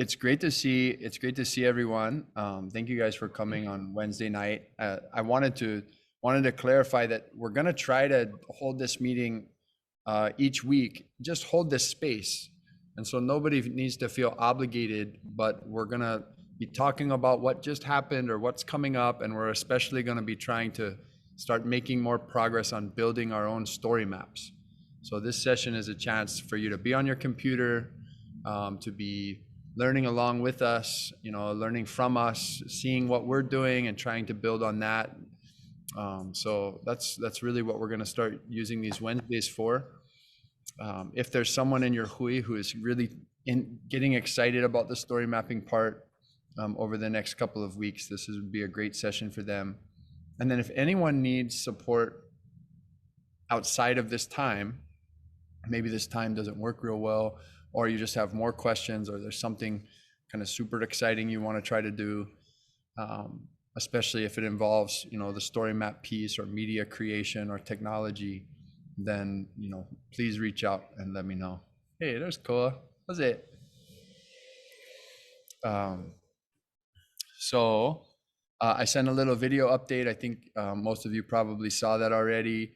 It's great to see. It's great to see everyone. Thank you guys for coming on Wednesday night. I wanted to clarify that we're gonna try to hold this meeting each week. Just hold this space, and so nobody needs to feel obligated. But we're gonna be talking about what just happened or what's coming up, and we're especially gonna be trying to start making more progress on building our own story maps. So this session is a chance for you to be on your computer, to be learning along with us, learning from us, seeing what we're doing and trying to build on that. So that's really what we're going to start using these Wednesdays for. If there's someone in your hui who is really getting excited about the story mapping part over the next couple of weeks, this would be a great session for them. And then if anyone needs support outside of this time, maybe this time doesn't work real well, or you just have more questions, or there's something kind of super exciting you want to try to do, especially if it involves, the story map piece or media creation or technology, then, please reach out and let me know. Hey, there's Koa. How's it? So I sent a little video update. I think most of you probably saw that already.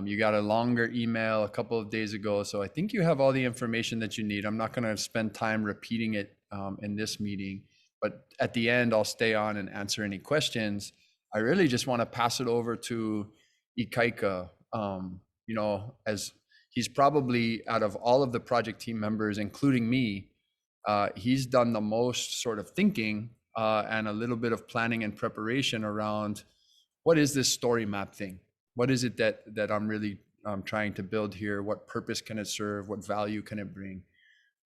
You got a longer email a couple of days ago, so I think you have all the information that you need. I'm not going to spend time repeating it in this meeting, but at the end, I'll stay on and answer any questions. I really just want to pass it over to Ikaika. As he's probably, out of all of the project team members, including me, he's done the most sort of thinking and a little bit of planning and preparation around what is this story map thing? What is it that I'm really trying to build here? What purpose can it serve? What value can it bring?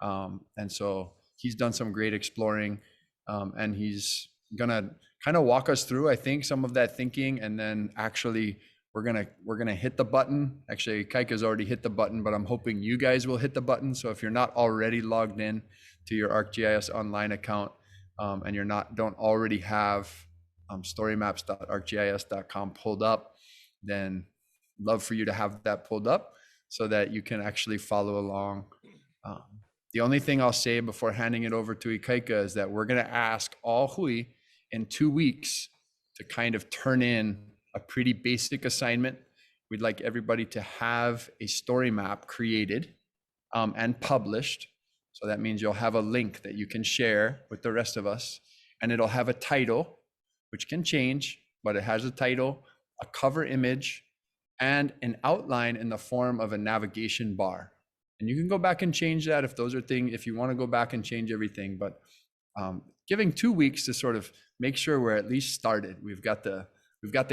And so he's done some great exploring, and he's gonna kind of walk us through, I think, some of that thinking, and then actually we're gonna hit the button. Actually, Ikaika's already hit the button, but I'm hoping you guys will hit the button. So if you're not already logged in to your ArcGIS Online account, and don't already have storymaps.arcgis.com pulled up, then love for you to have that pulled up so that you can actually follow along. The only thing I'll say before handing it over to Ikaika is that we're going to ask all hui in 2 weeks to kind of turn in a pretty basic assignment. We'd like everybody to have a story map created and published. So that means you'll have a link that you can share with the rest of us, and it'll have a title, which can change, but it has a title, a cover image, and an outline in the form of a navigation bar. And you can go back and change that if you want to go back and change everything, but giving 2 weeks to sort of make sure we're at least started. We've got the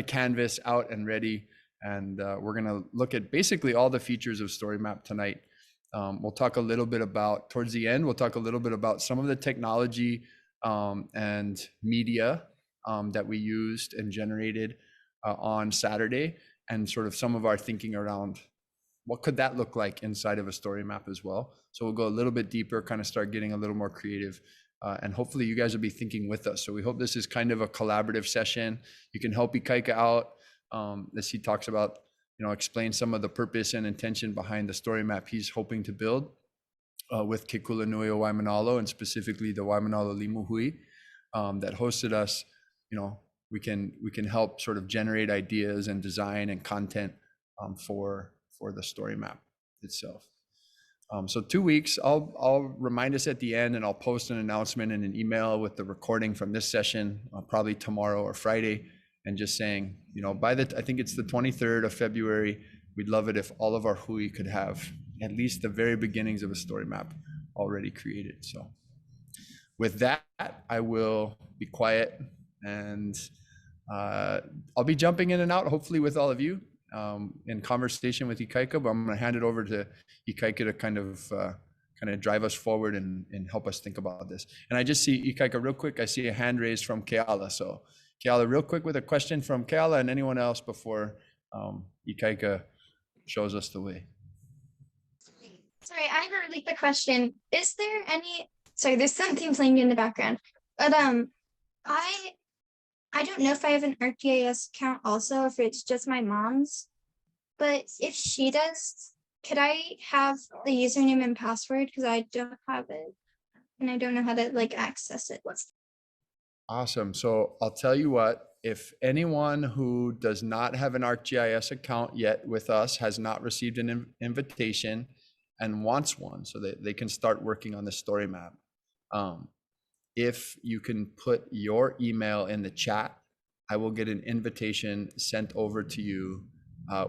canvas out and ready, and we're going to look at basically all the features of Story Map tonight. We'll talk a little bit about, towards the end, we'll talk a little bit about some of the technology and media that we used and generated on Saturday, and sort of some of our thinking around what could that look like inside of a story map as well. So we'll go a little bit deeper, kind of start getting a little more creative, and hopefully you guys will be thinking with us. So we hope this is kind of a collaborative session. You can help Ikaika out as he talks about, explain some of the purpose and intention behind the story map he's hoping to build with Ke Kulanui o Waimanalo, and specifically the Waimanalo Limu Hui that hosted us. We can help sort of generate ideas and design and content for the story map itself. So 2 weeks, I'll remind us at the end, and I'll post an announcement in an email with the recording from this session, probably tomorrow or Friday, and just saying, I think it's the 23rd of February, we'd love it if all of our hui could have at least the very beginnings of a story map already created. So with that, I will be quiet, and I'll be jumping in and out, hopefully with all of you in conversation with Ikaika, but I'm going to hand it over to Ikaika to kind of drive us forward and help us think about this. And I just see Ikaika real quick. I see a hand raised from Keala. So Keala, real quick with a question from Keala and anyone else before Ikaika shows us the way. Sorry, I have a really quick question. Is there sorry, there's something playing in the background, but I don't know if I have an ArcGIS account also, if it's just my mom's, but if she does, could I have the username and password? Because I don't have it. and I don't know how to like access it. Awesome. So I'll tell you what, if anyone who does not have an ArcGIS account yet with us has not received an invitation and wants one so that they can start working on the story map. If you can put your email in the chat, I will get an invitation sent over to you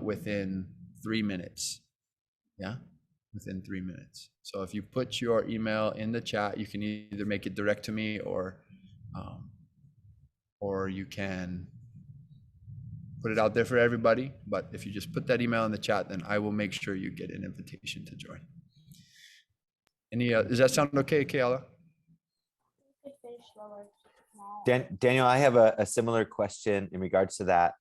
within 3 minutes. Yeah, within 3 minutes. So if you put your email in the chat, you can either make it direct to me or you can put it out there for everybody. But if you just put that email in the chat, then I will make sure you get an invitation to join. Any, does that sound okay, Kayla? Daniel, I have a similar question in regards to that.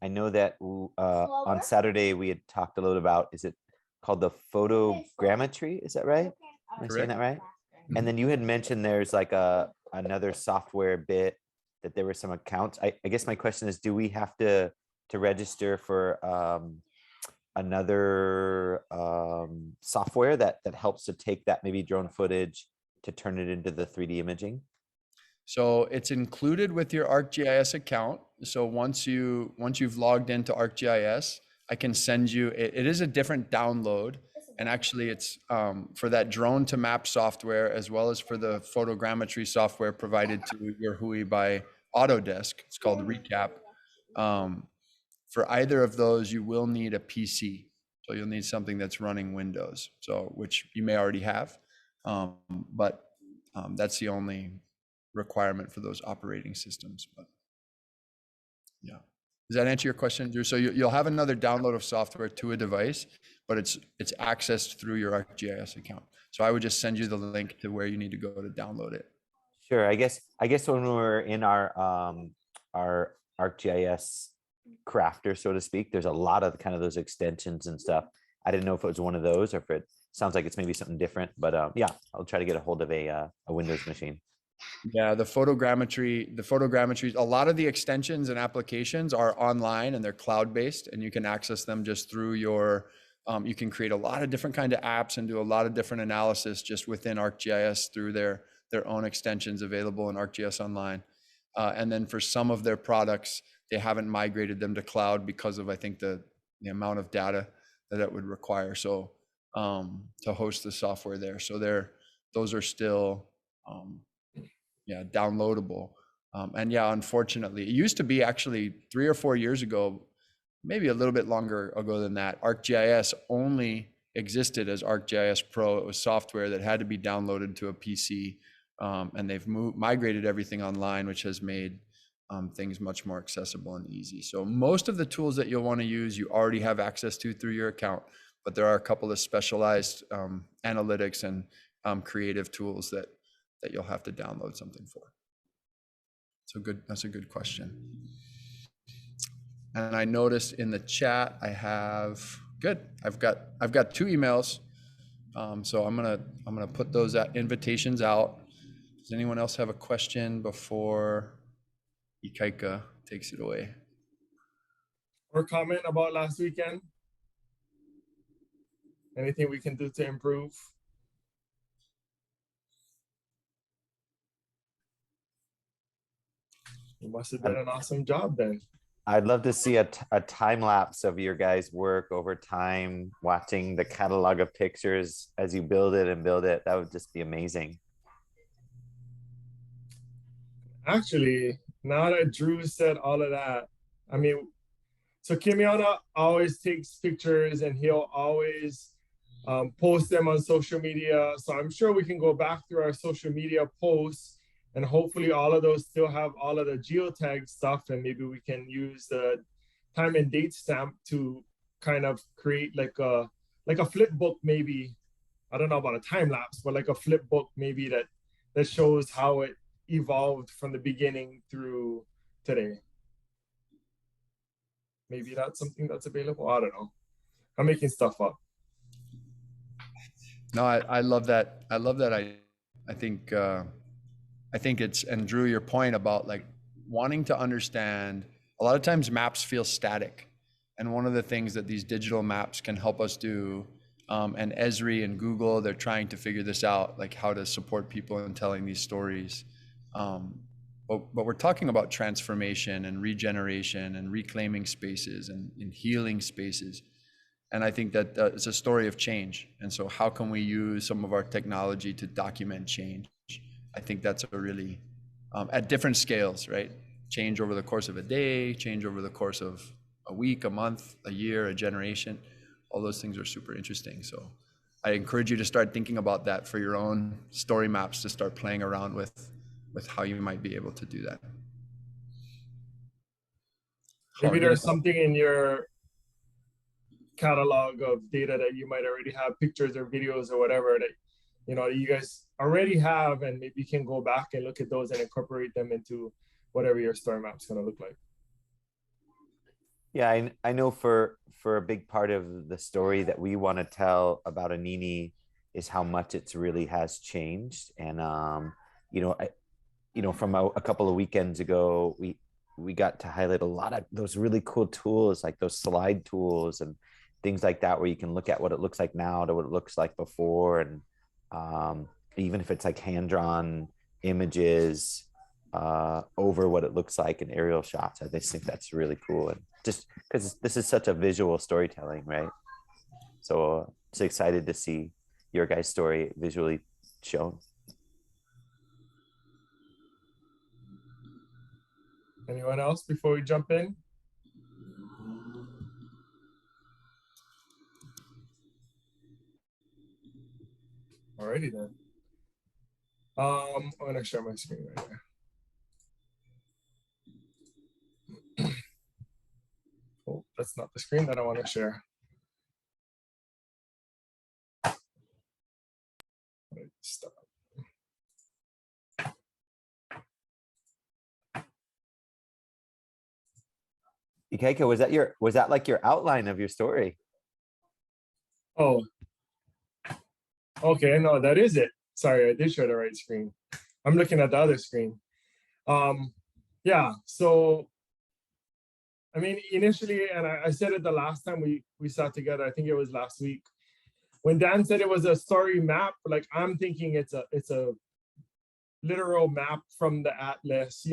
I know that on Saturday we had talked a little about, is it called the photogrammetry? Is that right? Am I saying that right? And then you had mentioned there's like another software bit that there were some accounts. I guess my question is, do we have to register for another software that helps to take that maybe drone footage to turn it into the 3D imaging? So it's included with your ArcGIS account. So once you've logged into ArcGIS, I can send you, it is a different download. And actually it's for that drone to map software, as well as for the photogrammetry software provided to your Hui by Autodesk. It's called Recap. For either of those, you will need a PC. So you'll need something that's running Windows, so which you may already have. But that's the only requirement for those operating systems. But yeah, does that answer your question, Drew? So you'll have another download of software to a device, but it's accessed through your ArcGIS account. So I would just send you the link to where you need to go to download it. Sure. I guess when we're in our ArcGIS crafter, so to speak, there's a lot of kind of those extensions and stuff. I didn't know if it was one of those or if it sounds like it's maybe something different, but yeah, I'll try to get a hold of a Windows machine. Yeah, the photogrammetry, a lot of the extensions and applications are online and they're cloud-based, and you can access them just through your, you can create a lot of different kind of apps and do a lot of different analysis just within ArcGIS through their own extensions available in ArcGIS Online. And then for some of their products, they haven't migrated them to cloud because of, I think, the amount of data that it would require. So to host the software there. So those are still, yeah, downloadable. And yeah, unfortunately, it used to be actually 3 or 4 years ago, maybe a little bit longer ago than that, ArcGIS only existed as ArcGIS Pro. It was software that had to be downloaded to a PC. And they've migrated everything online, which has made things much more accessible and easy. So most of the tools that you'll want to use, you already have access to through your account, but there are a couple of specialized analytics and creative tools that you'll have to download something for. So good, that's a good question. And I noticed in the chat I have, good, I've got 2 emails. So I'm gonna put those invitations out. Does anyone else have a question before Ikaika takes it away? Or comment about last weekend? Anything we can do to improve? You must have done an awesome job then. I'd love to see a time lapse of your guys' work over time, watching the catalog of pictures as you build it and build it. That would just be amazing. Actually, now that Drew said all of that, I mean, so Kimiana always takes pictures and he'll always post them on social media. So I'm sure we can go back through our social media posts, and hopefully all of those still have all of the geotag stuff, and maybe we can use the time and date stamp to kind of create like a flip book, maybe. I don't know about a time lapse, but like a flip book maybe that shows how it evolved from the beginning through today. Maybe that's something that's available. I don't know. I'm making stuff up. No, I love that. I love that. I think it's, and Drew, your point about like wanting to understand, a lot of times maps feel static. And one of the things that these digital maps can help us do and Esri and Google, they're trying to figure this out, like how to support people in telling these stories. But we're talking about transformation and regeneration and reclaiming spaces and healing spaces. And I think that it's a story of change. And so how can we use some of our technology to document change? I think that's a really, at different scales, right? Change over the course of a day, change over the course of a week, a month, a year, a generation. All those things are super interesting. So I encourage you to start thinking about that for your own story maps, to start playing around with how you might be able to do that. Maybe there's something in your catalog of data that you might already have, pictures or videos or whatever, that you guys already have, and maybe you can go back and look at those and incorporate them into whatever your story map's going to look like. Yeah, I know for a big part of the story that we want to tell about Anini is how much it's really has changed. And from a couple of weekends ago, we got to highlight a lot of those really cool tools, like those slide tools and things like that, where you can look at what it looks like now to what it looks like before. And even if it's like hand-drawn images over what it looks like in aerial shots, I just think that's really cool. And just because this is such a visual storytelling, right? So just excited to see your guys' story visually shown. Anyone else before we jump in? Alrighty then. I'm gonna share my screen right here. Oh, that's not the screen that I want to share. Stop. Ikaika, was that like your outline of your story? Oh, okay, no, that is it. Sorry, I did share the right screen. I'm looking at the other screen. Yeah, so I mean, initially, and I said it the last time we sat together, I think it was last week, when Dan said it was a story map, like I'm thinking it's a literal map from the atlas,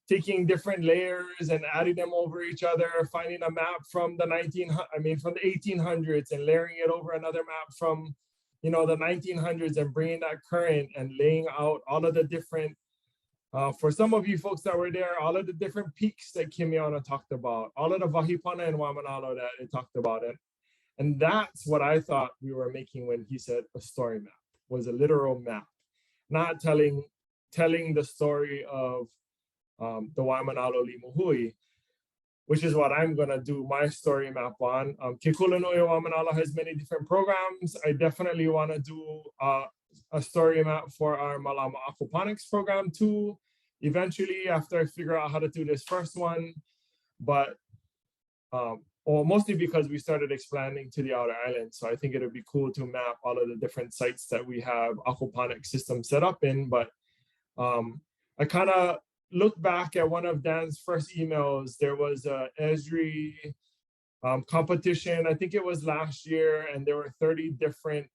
taking different layers and adding them over each other, finding a map from the 1800s and layering it over another map from, the 1900s and bringing that current and laying out all of the different, for some of you folks that were there, all of the different peaks that Kimiana talked about, all of the Vahipana and Wamanalo that it talked about it. And that's what I thought we were making when he said a story map, was a literal map, not telling the story of the Waimanalo Limuhui, which is what I'm gonna do my story map on. Kikulanui Waimanalo has many different programs. I definitely wanna do a story map for our Malama Aquaponics program too, eventually after I figure out how to do this first one. But mostly because we started expanding to the outer islands. So I think it'd be cool to map all of the different sites that we have aquaponic systems set up in. But I kind of look back at one of Dan's first emails. There was a Esri competition, I think it was last year, and there were 30 different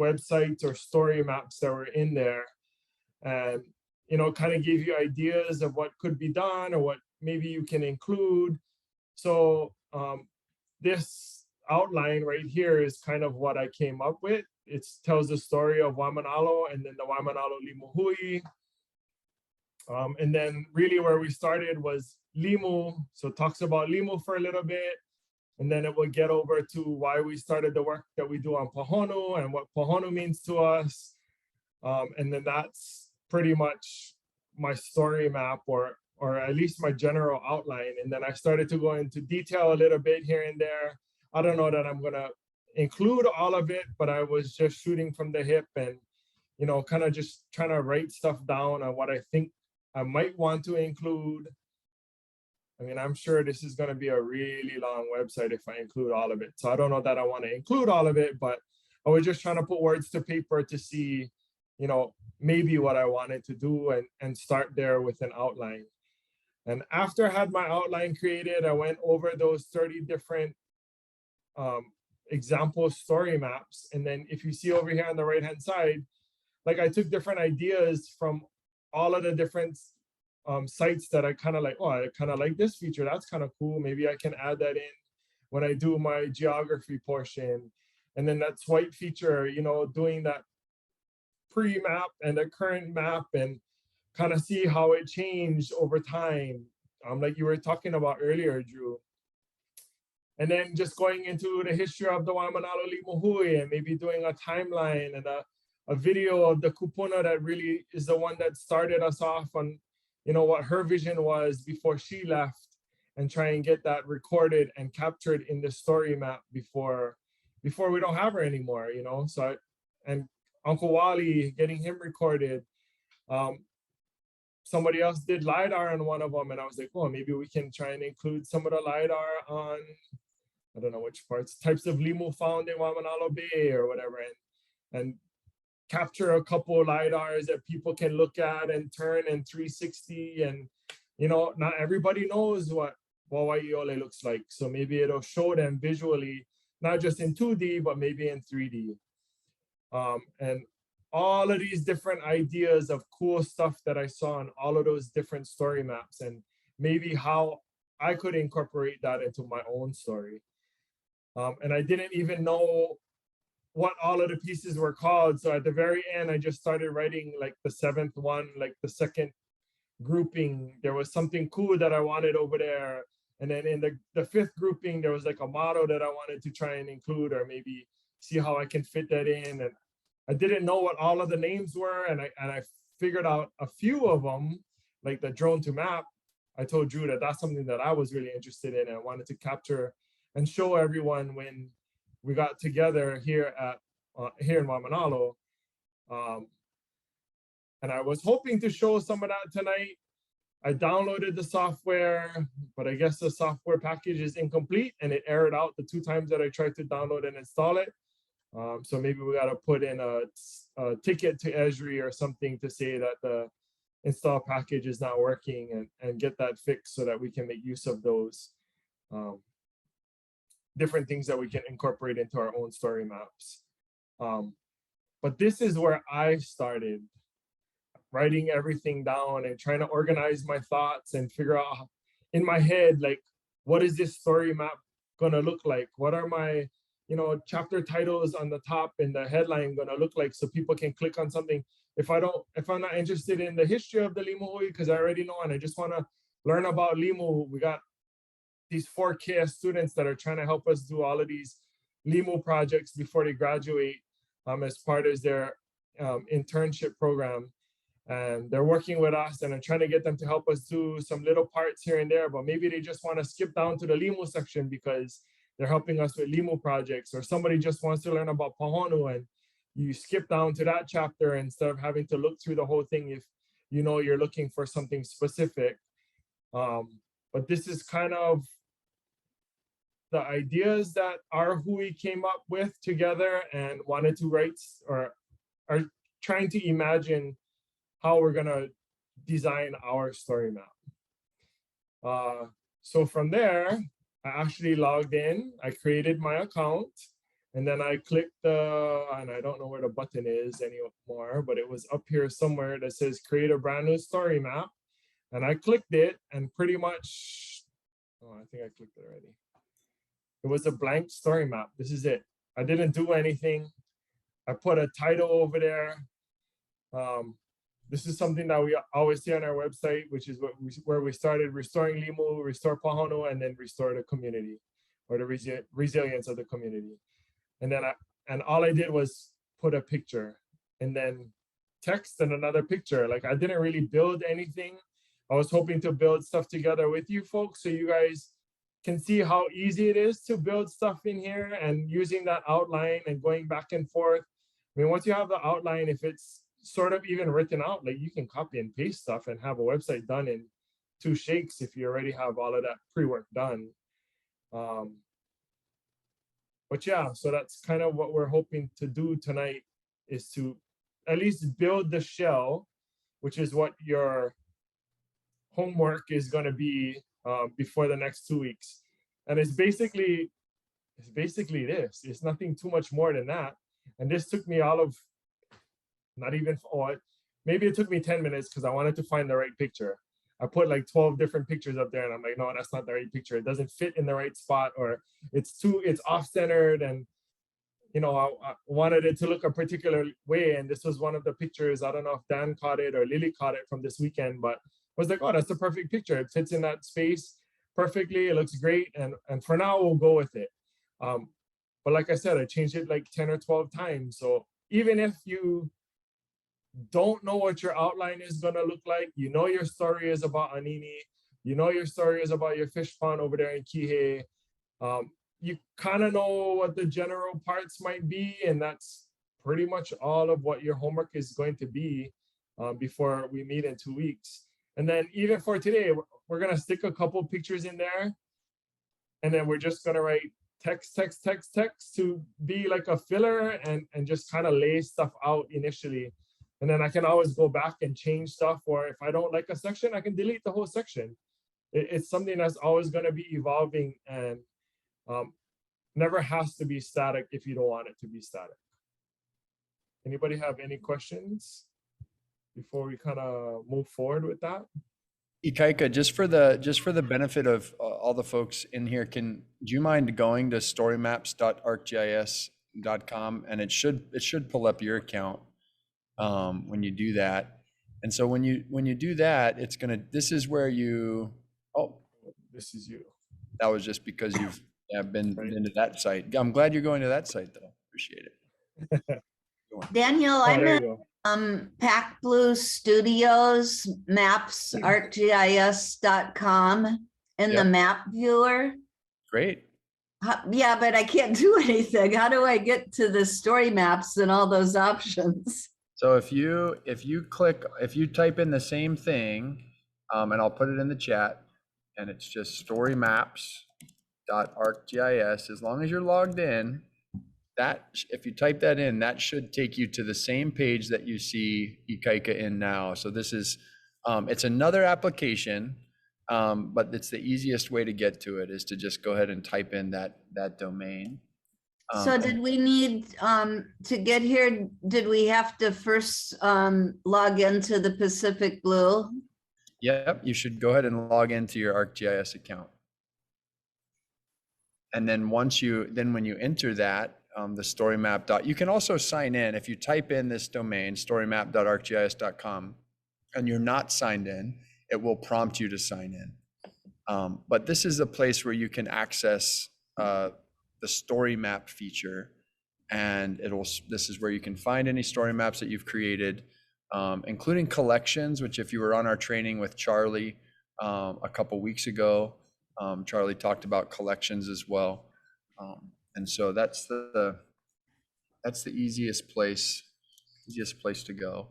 websites or story maps that were in there. And, kind of gave you ideas of what could be done or what maybe you can include. So this outline right here is kind of what I came up with. It tells the story of Waimanalo and then the Waimanalo Limuhui. And then really where we started was Limu. So it talks about Limu for a little bit. And then it will get over to why we started the work that we do on Pohonu and what Pohonu means to us. And then that's pretty much my story map, or at least my general outline. And then I started to go into detail a little bit here and there. I don't know that I'm gonna include all of it, but I was just shooting from the hip and, kind of just trying to write stuff down on what I think I might want to include. I mean, I'm sure this is gonna be a really long website if I include all of it. So I don't know that I wanna include all of it, but I was just trying to put words to paper to see, maybe what I wanted to do and start there with an outline. And after I had my outline created, I went over those 30 different example story maps. And then if you see over here on the right hand side, like I took different ideas from all of the different sites that I kind of like, oh, I kind of like this feature. That's kind of cool. Maybe I can add that in when I do my geography portion. And then that swipe feature, you know, doing that pre-map and the current map and kind of see how it changed over time. Like you were talking about earlier, Drew. And then just going into the history of the Waimanalo Limuhui and maybe doing a timeline and a video of the kupuna that really is the one that started us off on, you know, what her vision was before she left, and try and get that recorded and captured in the story map before we don't have her anymore, you know. So, and Uncle Wally, getting him recorded. Somebody else did LiDAR on one of them, and I was like, oh, maybe we can try and include some of the LiDAR on, I don't know which types of limu found in Waimanalo Bay or whatever, and capture a couple of LiDARs that people can look at and turn in 360. And, you know, not everybody knows what Wawaiiole looks like. So maybe it'll show them visually, not just in 2D, but maybe in 3D. And all of these different ideas of cool stuff that I saw in all of those different story maps, and maybe how I could incorporate that into my own story. And I didn't even know what all of the pieces were called. So at the very end, I just started writing like the 7th one, like the second grouping. There was something cool that I wanted over there. And then in the 5th grouping, there was like a motto that I wanted to try and include, or maybe see how I can fit that in. And I didn't know what all of the names were. And I figured out a few of them, like the drone to map. I told Drew that that's something that I was really interested in, and I wanted to capture and show everyone when we got together here in Waimanalo. And I was hoping to show some of that tonight. I downloaded the software, but I guess the software package is incomplete, and it errored out the 2 times that I tried to download and install it. So maybe we got to put in a ticket to Esri or something to say that the install package is not working, and get that fixed so that we can make use of those different things that we can incorporate into our own story maps. But this is where I started writing everything down and trying to organize my thoughts and figure out in my head, like, what is this story map gonna look like? What are my, you know, chapter titles on the top and the headline gonna look like, so people can click on something. If I'm not interested in the history of the Limu, because I already know and I just wanna learn about Limu, we got these 4 KS students that are trying to help us do all of these Limu projects before they graduate, as part of their internship program. And they're working with us, and I'm trying to get them to help us do some little parts here and there, but maybe they just want to skip down to the Limu section because they're helping us with Limu projects, or somebody just wants to learn about Pahonu, and you skip down to that chapter instead of having to look through the whole thing if you know you're looking for something specific. But this is kind of the ideas that our Hui came up with together and wanted to write, or are trying to imagine how we're gonna design our story map. So from there, I actually logged in, I created my account, and then I clicked and I don't know where the button is anymore, but it was up here somewhere that says create a brand new story map. And I clicked it, and pretty much, oh, I think I clicked it already. It was a blank story map. This is it. I didn't do anything. I put a title over there. This is something that we always see on our website, which is where we started: restoring Limu, restore Pahonu, and then restore the community, or the resilience of the community. And then all I did was put a picture, and then text and another picture. Like, I didn't really build anything. I was hoping to build stuff together with you folks, so you guys can see how easy it is to build stuff in here, and using that outline and going back and forth. I mean, once you have the outline, if it's sort of even written out, like, you can copy and paste stuff and have a website done in 2 shakes if you already have all of that pre-work done. But yeah, so that's kind of what we're hoping to do tonight, is to at least build the shell, which is what your homework is going to be before the next 2 weeks. And it's basically it's basically this. It's nothing too much more than that. And this took me all of, not even, maybe it took me 10 minutes because I wanted to find the right picture. I put like 12 different pictures up there and I'm like, no, that's not the right picture. It doesn't fit in the right spot, or it's off-centered. And, you know, I wanted it to look a particular way. And this was one of the pictures. I don't know if Dan caught it or Lily caught it from this weekend, but I was like, oh, that's the perfect picture. It fits in that space perfectly. It looks great. And for now, we'll go with it. But like I said, I changed it like 10 or 12 times. So even if you don't know what your outline is going to look like, you know your story is about Anini, you know your story is about your fish pond over there in Kihei, you kind of know what the general parts might be, and that's pretty much all of what your homework is going to be before we meet in 2 weeks. And then even for today, we're going to stick a couple pictures in there, and then we're just going to write text to be like a filler and just kind of lay stuff out initially. And then I can always go back and change stuff, or if I don't like a section, I can delete the whole section. It's something that's always going to be evolving, and never has to be static if you don't want it to be static. Anybody have any questions before we kind of move forward with that? Ikaika, just for the benefit of all the folks in here, do you mind going to storymaps.arcgis.com, and it should pull up your account when you do that. And so when you do that, this is where you, oh, this is you. That was just because you've been to that site. I'm glad you're going to that site though. Appreciate it. Daniel, I'm in Pack Blue Studios maps, arcgis.com in the map viewer. Great. Yeah, but I can't do anything. How do I get to the story maps and all those options? So if you type in the same thing, and I'll put it in the chat, and it's just storymaps.arcgis, as long as you're logged in, if you type that in, that should take you to the same page that you see Ikaika in now. So this is, it's another application, but it's the easiest way to get to it is to just go ahead and type in that domain. So did we need, to get here, did we have to first log into the Pacific Blue? Yep, you should go ahead and log into your ArcGIS account. And then when you enter that, the story map you can also sign in. If you type in this domain, storymap.arcgis.com, and you're not signed in, it will prompt you to sign in. But this is a place where you can access the story map feature, and this is where you can find any story maps that you've created, including collections, which if you were on our training with Charlie a couple weeks ago, Charlie talked about collections as well. And so that's the easiest place to go.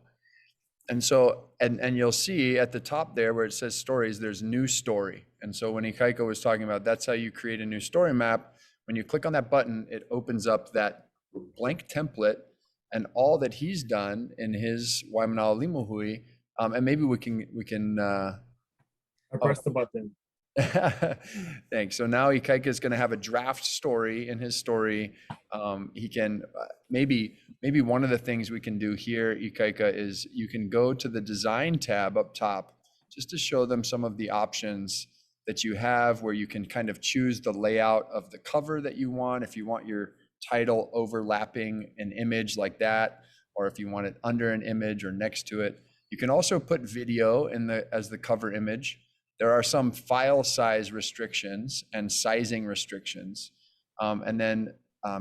And so, and you'll see at the top there where it says stories, there's new story. And so when Ikaika was talking about, that's how you create a new story map. When you click on that button, it opens up that blank template and all that he's done in his Waimanao Limuhui. And maybe we can I pressed the button. Thanks. So now Ikaika is going to have a draft story in his story. He can maybe one of the things we can do here, Ikaika, is you can go to the design tab up top just to show them some of the options that you have, where you can kind of choose the layout of the cover that you want. If you want your title overlapping an image like that, or if you want it under an image or next to it. You can also put video as the cover image. There are some file size restrictions and sizing restrictions. And then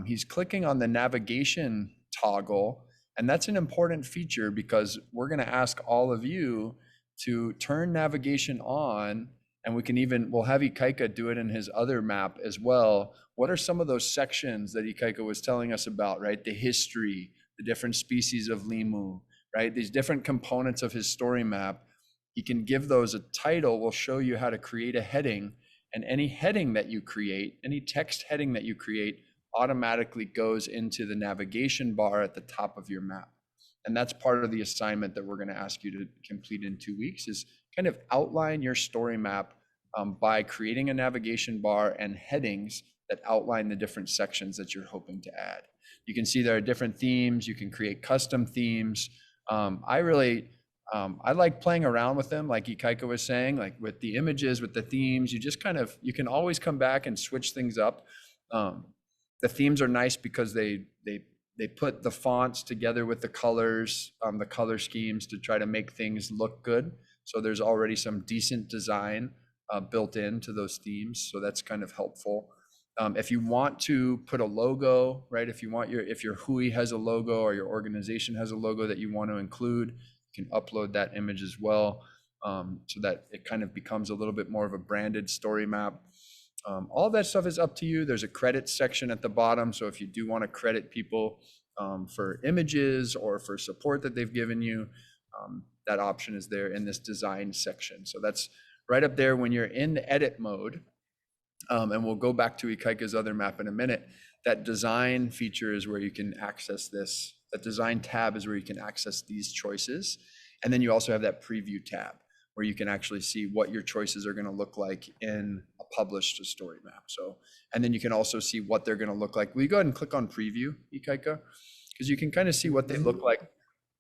he's clicking on the navigation toggle. And that's an important feature because we're going to ask all of you to turn navigation on. And we'll have Ikaika do it in his other map as well. What are some of those sections that Ikaika was telling us about, right? The history, the different species of limu, right? These different components of his story map. He can give those a title. We'll show you how to create a heading, and any heading that you create, any text heading that you create automatically goes into the navigation bar at the top of your map. And that's part of the assignment that we're going to ask you to complete in 2 weeks, is kind of outline your story map by creating a navigation bar and headings that outline the different sections that you're hoping to add. You can see there are different themes. You can create custom themes. I like playing around with them, like Ikaika was saying, like with the images, with the themes. You just kind of, you can always come back and switch things up. The themes are nice because they put the fonts together with the colors, the color schemes to try to make things look good. So there's already some decent design built into those themes. So that's kind of helpful. If you want to put a logo, right? If your Hui has a logo or your organization has a logo that you want to include, you can upload that image as well, so that it kind of becomes a little bit more of a branded story map. All that stuff is up to you. There's a credit section at the bottom. So if you do want to credit people for images or for support that they've given you, that option is there in this design section. So that's right up there when you're in the edit mode. And we'll go back to Ikaika's other map in a minute. That design feature is where you can access this. That design tab is where you can access these choices. And then you also have that preview tab where you can actually see what your choices are going to look like in a published story map. So, and then you can also see what they're going to look like. Will you go ahead and click on preview, Ikaika? Because you can kind of see what they look like.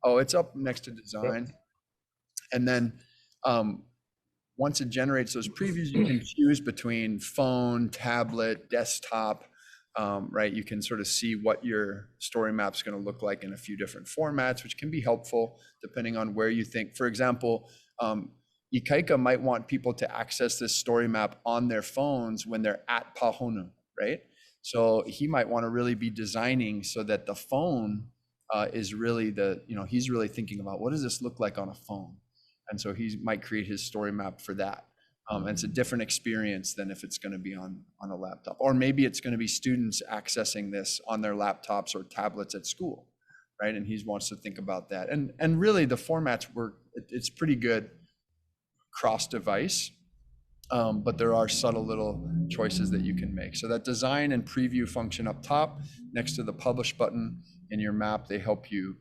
Oh, it's up next to design. And then once it generates those previews, you can choose between phone, tablet, desktop, right? You can sort of see what your story map's going to look like in a few different formats, which can be helpful depending on where you think. For example, Ikaika might want people to access this story map on their phones when they're at Pahonu, right? So he might want to really be designing so that the phone is really he's really thinking about what does this look like on a phone? And so he might create his story map for that. And it's a different experience than if it's going to be on a laptop. Or maybe it's going to be students accessing this on their laptops or tablets at school, right? And he wants to think about that. And really the formats it's pretty good cross-device, but there are subtle little choices that you can make. So that design and preview function up top next to the publish button in your map, they help you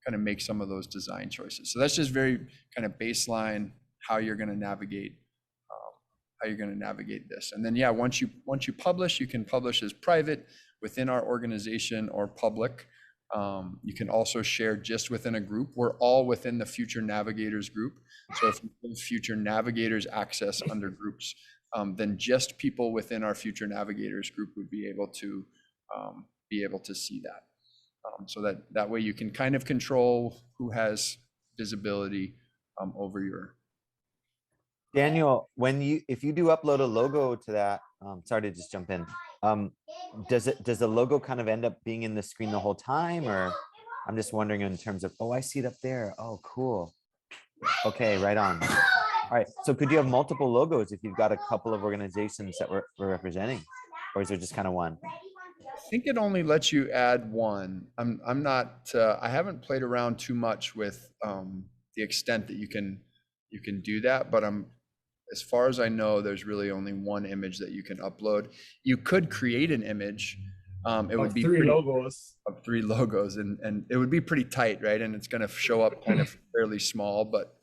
kind of make some of those design choices. So that's just very kind of baseline how you're going to navigate this. And then once you publish, you can publish as private within our organization or public. You can also share just within a group. We're all within the Future Navigators group. So if you give Future Navigators access under groups, then just people within our Future Navigators group would be able to see that. So that way you can kind of control who has visibility over your. Daniel, if you do upload a logo to that, sorry to just jump in. Does the logo kind of end up being in the screen the whole time, or I'm just wondering in terms of, oh, I see it up there. Oh, cool. Okay, right on. All right. So could you have multiple logos if you've got a couple of organizations that we're representing, or is there just kind of one? I think it only lets you add one. I'm not. I haven't played around too much with the extent that you can do that, but as far as I know, there's really only one image that you can upload. You could create an image. It would be three logos. Of 3 logos, and it would be pretty tight, right? And it's going to show up kind of fairly small, but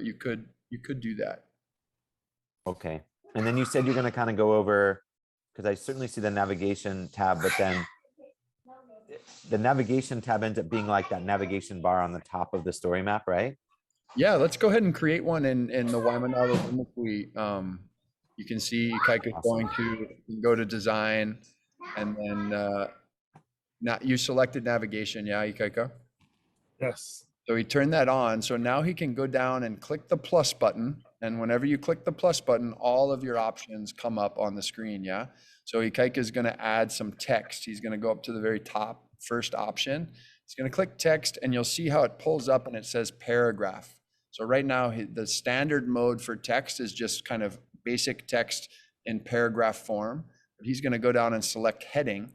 you could do that. Okay. And then you said you're going to kind of go over, because I certainly see the navigation tab, but then the navigation tab ends up being like that navigation bar on the top of the story map, right? Yeah, let's go ahead and create one in the Waimanalo Imukui. You can see Ikaika going to go to design, and then you selected navigation, yeah, Ikaika? Yes. So he turned that on. So now he can go down and click the plus button. And whenever you click the plus button, all of your options come up on the screen, yeah? So Ikaika is going to add some text. He's going to go up to the very top, first option. He's going to click text, and you'll see how it pulls up and it says paragraph. So right now, the standard mode for text is just kind of basic text in paragraph form. But he's going to go down and select heading.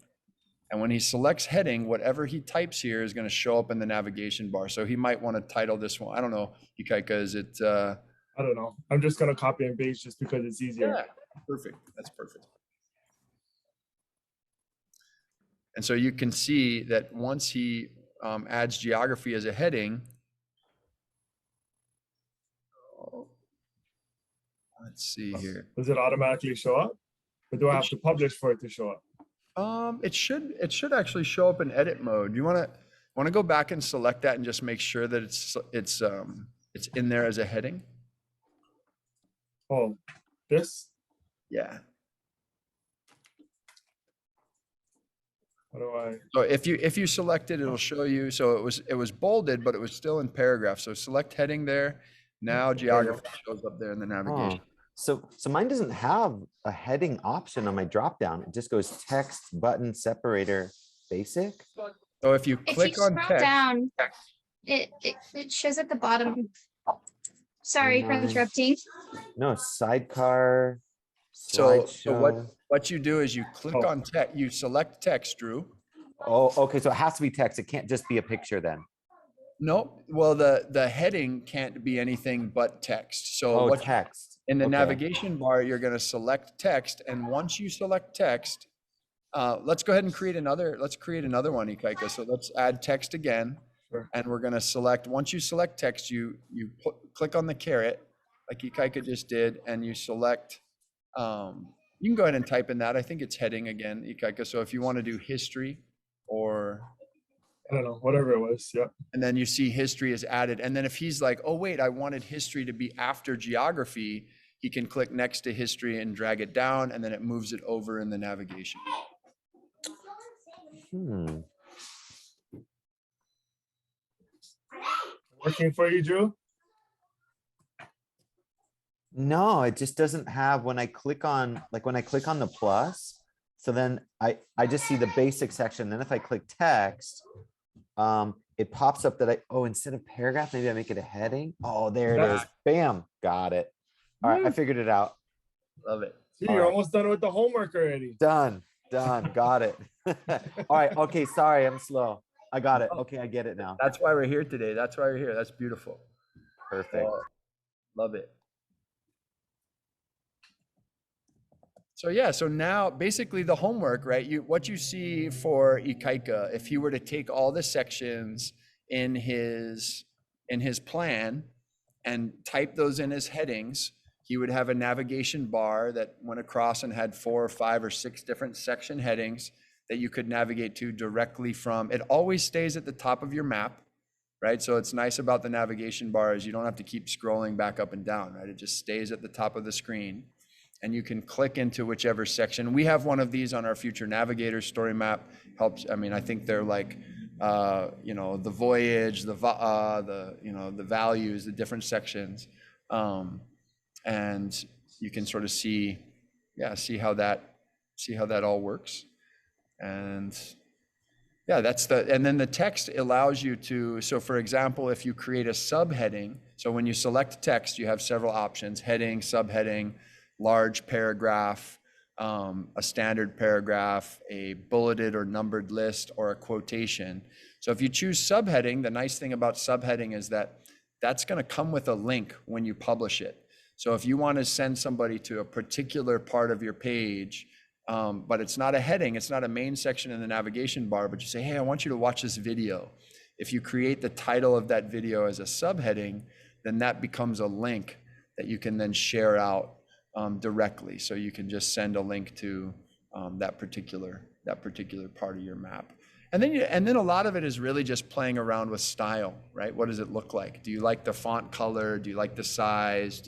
And when he selects heading, whatever he types here is going to show up in the navigation bar. So he might want to title this one. I don't know, Ikaika, is it? I don't know. I'm just going to copy and paste just because it's easier. Yeah, perfect. That's perfect. And so you can see that once he adds geography as a heading, let's see here. Does it automatically show up? Or do I have to publish for it to show up? It should actually show up in edit mode. You want to go back and select that and just make sure that it's in there as a heading. Oh, this? Yeah. How do I? So if you select it, it'll show you. So it was bolded, but it was still in paragraph. So select heading there. Now geography shows up there in the navigation. Oh, so mine doesn't have a heading option on my drop down. It just goes text, button, separator, basic. So if you If click you on scroll text, down, it shows at the bottom. Sorry for Nice. interrupting. No, sidecar, so slideshow. what you do is you click Oh. on text, you select text, Drew. Oh, okay. So it has to be text. It can't just be a picture then. Nope. Well, the heading can't be anything but text. So Oh, what text. in the Okay. navigation bar, you're going to select text, and once you select text, let's go ahead and create another. Let's create another one, Ikaika. So let's add text again, Sure. and we're going to select. Once you select text, you click on the caret, like Ikaika just did, and you select. You can go ahead and type in that. I think it's heading again, Ikaika. So if you want to do history, or I don't know, whatever it was. Yeah. and then you see history is added. And then if he's like, oh, wait, I wanted history to be after geography, he can click next to history and drag it down, and then it moves it over in the navigation. Working for you, Drew? No, it just doesn't have when I click on the plus. So then I just see the basic section. Then if I click text, it pops up that instead of paragraph, maybe I make it a heading. Oh, there it is. Bam, got it. All right, I figured it out. Love it. See, All you're right. almost done with the homework already. Done, got it. All right, okay, sorry, I'm slow. I got it. Okay, I get it now. That's why we're here today. That's why we're here. That's beautiful. Perfect. Love it. So yeah, so now basically the homework, right? What you see for Ikaika, if he were to take all the sections in his plan and type those in as headings, he would have a navigation bar that went across and had 4 or 5 or 6 different section headings that you could navigate to directly from. It always stays at the top of your map, right? So it's nice about the navigation bar is you don't have to keep scrolling back up and down, right? It just stays at the top of the screen. And you can click into whichever section. We have one of these on our future Navigators story map. Helps. I mean, I think they're like, the voyage, the values, the different sections, and you can sort of see how that all works. And yeah, and then the text allows you to. So for example, if you create a subheading, so when you select text, you have several options: heading, subheading, large paragraph, a standard paragraph, a bulleted or numbered list, or a quotation. So if you choose subheading, the nice thing about subheading is that that's going to come with a link when you publish it. So if you want to send somebody to a particular part of your page, but it's not a heading, it's not a main section in the navigation bar, but you say, hey, I want you to watch this video. If you create the title of that video as a subheading, then that becomes a link that you can then share out directly. So you can just send a link to that particular part of your map. And then a lot of it is really just playing around with style, right? What does it look like? Do you like the font color? Do you like the size?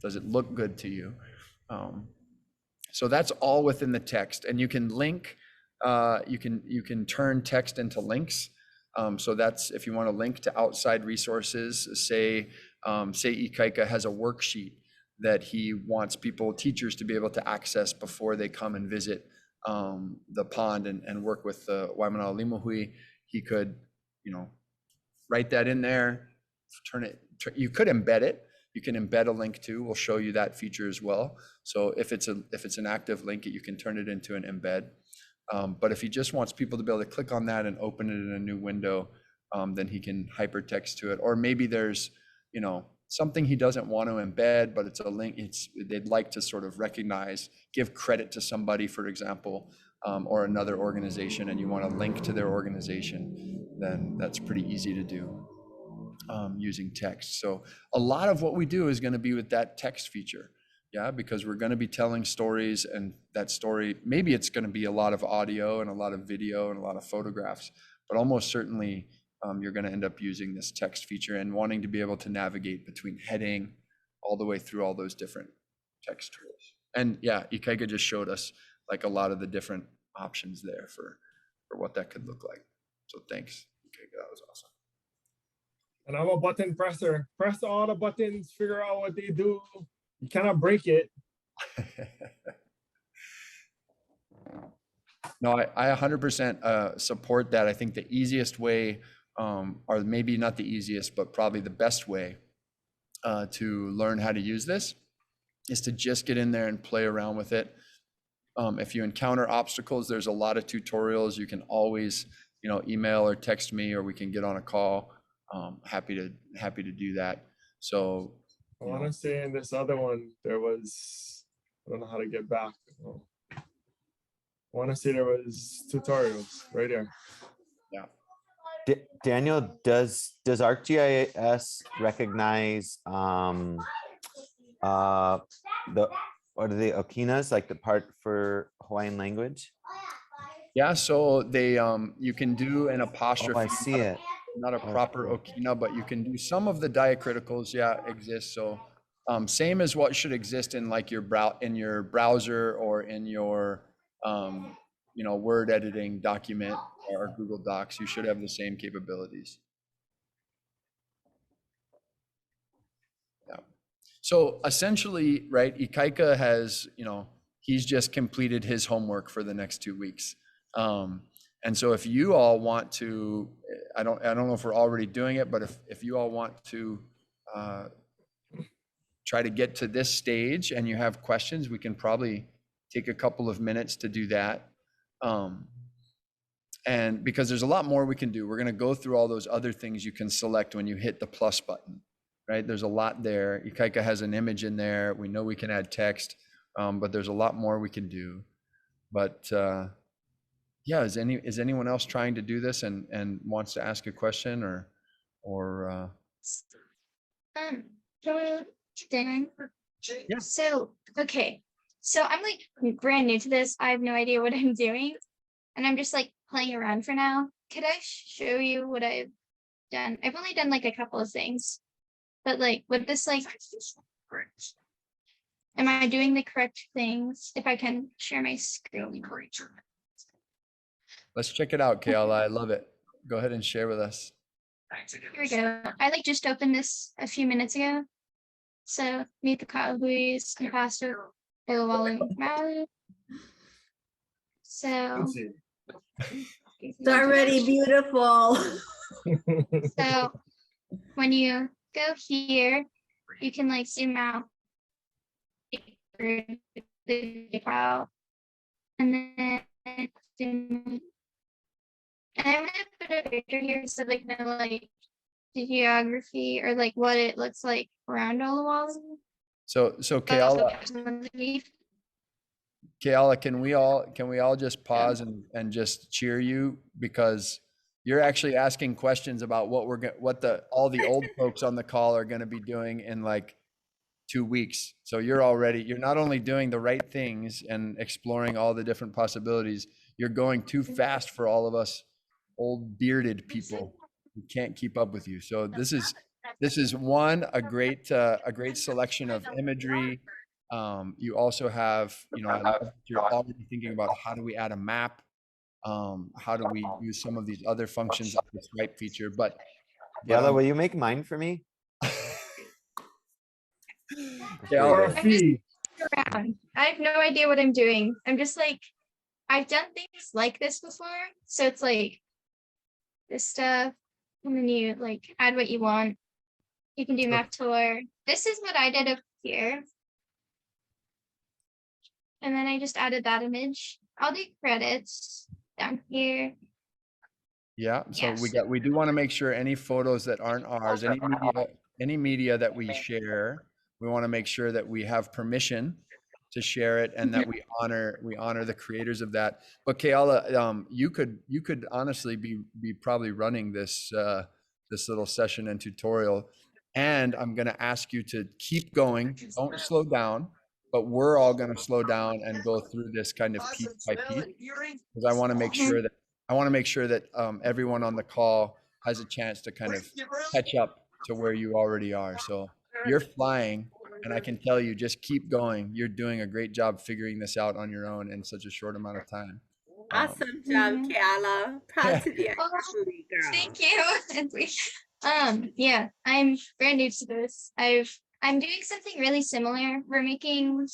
Does it look good to you? So that's all within the text, and you can link. You can turn text into links. So that's if you want to link to outside resources. Say Ikaika has a worksheet that he wants teachers to be able to access before they come and visit the pond and work with the Waimanalo Limuhui. He could, write that in there, you could embed it. You can embed a link too. We'll show you that feature as well. So if it's an active link, you can turn it into an embed. But if he just wants people to be able to click on that and open it in a new window, then he can hypertext to it. Or maybe there's, something he doesn't want to embed, but it's a link. They'd like to sort of give credit to somebody, for example, or another organization, and you want to link to their organization, then that's pretty easy to do using text. So a lot of what we do is going to be with that text feature. Yeah, because we're going to be telling stories, and that story, maybe it's going to be a lot of audio and a lot of video and a lot of photographs, but almost certainly you're going to end up using this text feature and wanting to be able to navigate between heading all the way through all those different text tools. And yeah, Ikaika just showed us like a lot of the different options there for what that could look like. So thanks, Ikaika, that was awesome. And I'm a button presser. Press all the buttons, figure out what they do. You cannot break it. No, I 100% support that. I think the easiest way, or maybe not the easiest, but probably the best way to learn how to use this is to just get in there and play around with it. If you encounter obstacles, there's a lot of tutorials. You can always, email or text me, or we can get on a call. Happy to do that. So I want to say in this other one, there was, I don't know how to get back. Oh. I want to say there was tutorials right there. Yeah. Daniel, does ArcGIS recognize the what are the Okinas, like the part for Hawaiian language? Yeah, so they you can do an Oh, apostrophe. I see it. Not a proper Okina, but you can do some of the diacriticals. Yeah, exist. So same as what should exist in like your browser or in your Word editing document or Google Docs. You should have the same capabilities. Yeah. So essentially, right, Ikaika has, he's just completed his homework for the next 2 weeks. And so if you all want to, I don't know if we're already doing it, but if you all want to try to get to this stage and you have questions, we can probably take a couple of minutes to do that. And because there's a lot more we can do, we're going to go through all those other things you can select when you hit the plus button, right? There's a lot there. Ikaika has an image in there. We know we can add text, but there's a lot more we can do. But yeah, is anyone else trying to do this and wants to ask a question or Dan. Yeah. So, okay. So I'm like brand new to this. I have no idea what I'm doing. And I'm just like playing around for now. Could I show you what I've done? I've only done like a couple of things. But like with this, like, am I doing the correct things? If I can share my screen. Let's check it out, Kayla. I love it. Go ahead and share with us. Here we go. I like just opened this a few minutes ago. So meet the Cowboys and Pastor Maui. So It's already beautiful. So when you go here, you can like zoom out the file and then zoom. And I'm gonna put a picture here so they know like the geography or like what it looks like around all the walls. So Kayla, can we all just pause and just cheer you, because you're actually asking questions about what all the old folks on the call are going to be doing in like 2 weeks. So you're not only doing the right things and exploring all the different possibilities, you're going too fast for all of us old bearded people who can't keep up with you. So this is a great selection of imagery. You also have, you're already thinking about how do we add a map? How do we use some of these other functions like the swipe feature? But Yella, will you make mine for me? For a fee. around. I have no idea what I'm doing. I'm just like, I've done things like this before. So it's like this stuff, and then you like add what you want. You can do map tour. This is what I did up here. And then I just added that image. I'll do credits down here. Yeah, so Yes. we do want to make sure any photos that aren't ours, any media that we share, we want to make sure that we have permission to share it and that we honor the creators of that. But Kayla, you could honestly be probably running this this little session and tutorial, and I'm going to ask you to keep going, don't slow down, but we're all going to slow down and go through this kind of piece by piece, because I want to make sure that everyone on the call has a chance to kind of catch up to where you already are. So you're flying, and I can tell you, just keep going. You're doing a great job figuring this out on your own in such a short amount of time. Awesome job, Mhm. Kiala. Proud to be a Oh, Kimberly girl. thank you. Yeah, I'm brand new to this. I'm doing something really similar. We're making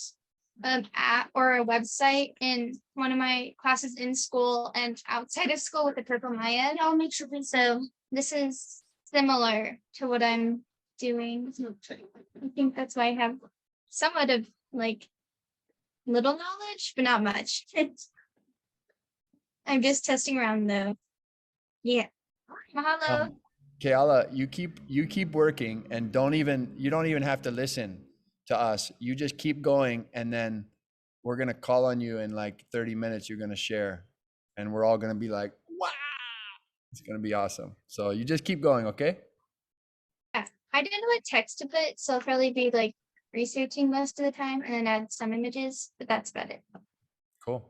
an app or a website in one of my classes in school and outside of school with the Purple Maya. I'll make sure. So this is similar to what I'm doing. I think that's why I have somewhat of like little knowledge, but not much. I'm just testing around though. Yeah. Mahalo. Keala, you keep working, and you don't even have to listen to us. You just keep going, and then we're gonna call on you in like 30 minutes. You're gonna share, and we're all gonna be like, wow, it's gonna be awesome. So you just keep going, okay? Yeah. I didn't know what text to put, so I'll probably be like researching most of the time and then add some images, but that's about it. Cool.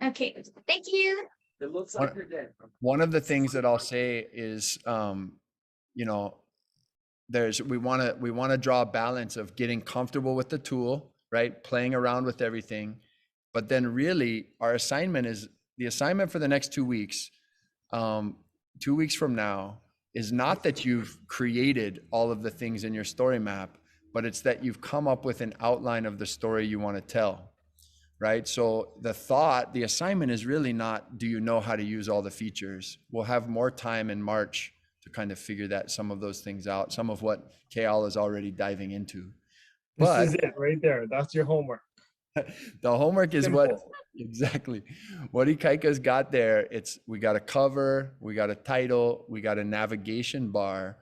Okay. Thank you. It looks like you're dead. One of the things that I'll say is, you know, we want to draw a balance of getting comfortable with the tool, right? Playing around with everything. But then really our assignment for the next 2 weeks, 2 weeks from now, is not that you've created all of the things in your story map, but it's that you've come up with an outline of the story you want to tell. Right? So the assignment is really not, do you know how to use all the features? We'll have more time in March to kind of figure some of those things out, some of what Keala is already diving into. This is it right there. That's your homework. The homework is Simple. exactly what Ikaika's got there. We got a cover, we got a title, we got a navigation bar.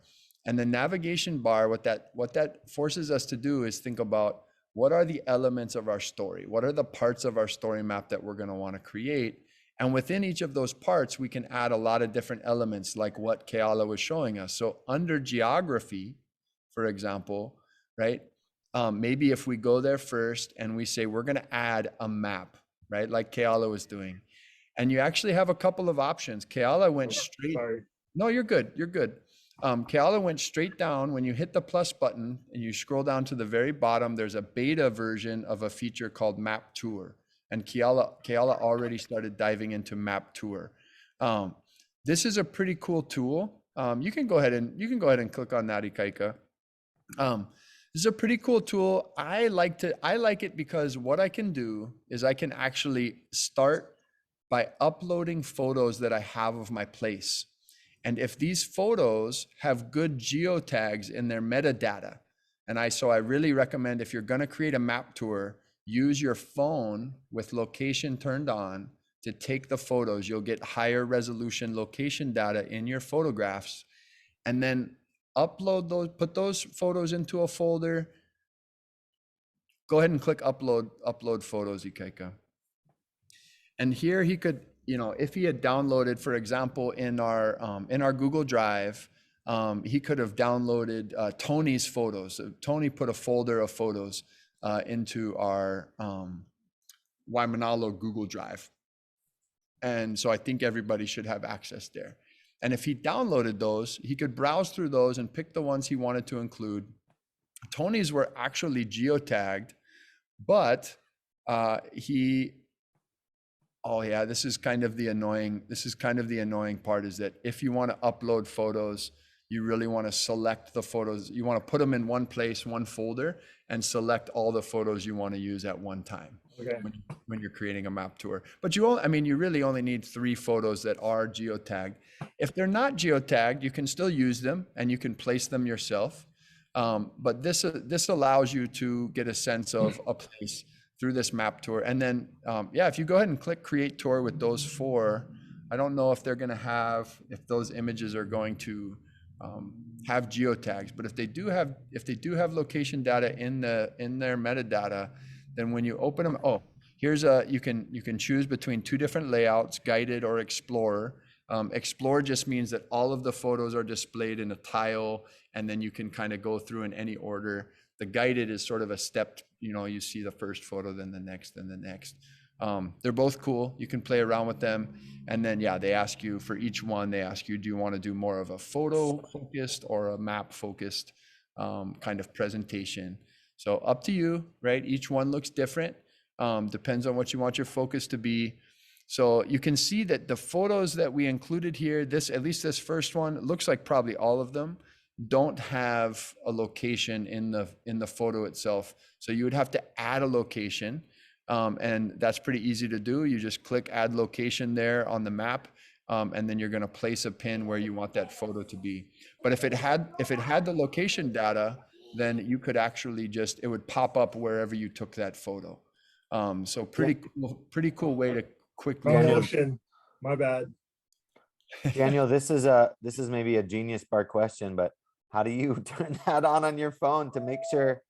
And the navigation bar, what that forces us to do is think about, what are the elements of our story? What are the parts of our story map that we're going to want to create? And within each of those parts, we can add a lot of different elements, like what Keala was showing us. So under geography, for example, right? Maybe if we go there first and we say, we're going to add a map, right? Like Keala was doing. And you actually have a couple of options. Keala went straight. Sorry. No, you're good. You're good. Keala went straight down. When you hit the plus button and you scroll down to the very bottom, there's a beta version of a feature called Map Tour. And Keala already started diving into Map Tour. This is a pretty cool tool. You can go ahead and click on that, Ikaika. This is a pretty cool tool. I like it because what I can do is I can actually start by uploading photos that I have of my place. And if these photos have good geotags in their metadata, so I really recommend, if you're going to create a map tour, use your phone with location turned on to take the photos. You'll get higher resolution location data in your photographs, and then put those photos into a folder. Go ahead and click upload photos, Ikaika. And here he could, if he had downloaded, for example, in our Google Drive, he could have downloaded Tony's photos. So Tony put a folder of photos into our Waimanalo Google Drive. And so I think everybody should have access there. And if he downloaded those, he could browse through those and pick the ones he wanted to include. Tony's were actually geotagged, but oh yeah, this is kind of the annoying part, is that if you want to upload photos, you really want to select the photos. You want to put them in one place, one folder, and select all the photos you want to use at one time. Okay. When you're creating a map tour. But you really only need 3 photos that are geotagged. If they're not geotagged, you can still use them and you can place them yourself. But this allows you to get a sense of a place through this map tour. And then, if you go ahead and click create tour with those 4, I don't know if if those images are going to have geotags, but if they do have location data in their metadata, then when you open them, you can choose between 2 different layouts, guided or explorer. Explore just means that all of the photos are displayed in a tile, and then you can kind of go through in any order The guided is sort of a stepped, you know, you see the first photo, then the next, then the next. They're both cool. You can play around with them. And then, yeah, they ask you for each one, they ask you, do you want to do more of a photo focused or a map focused kind of presentation? So up to you, right? Each one looks different. Depends on what you want your focus to be. So you can see that the photos that we included here, at least this first one, looks like probably all of them don't have a location in the photo itself. So you would have to add a location. And that's pretty easy to do. You just click add location there on the map. And then you're going to place a pin where you want that photo to be. But if it had the location data, then you could actually it would pop up wherever you took that photo. So pretty cool way to quickly. Motion. My bad. Daniel, this is maybe a genius bar question, but how do you turn that on your phone to make sure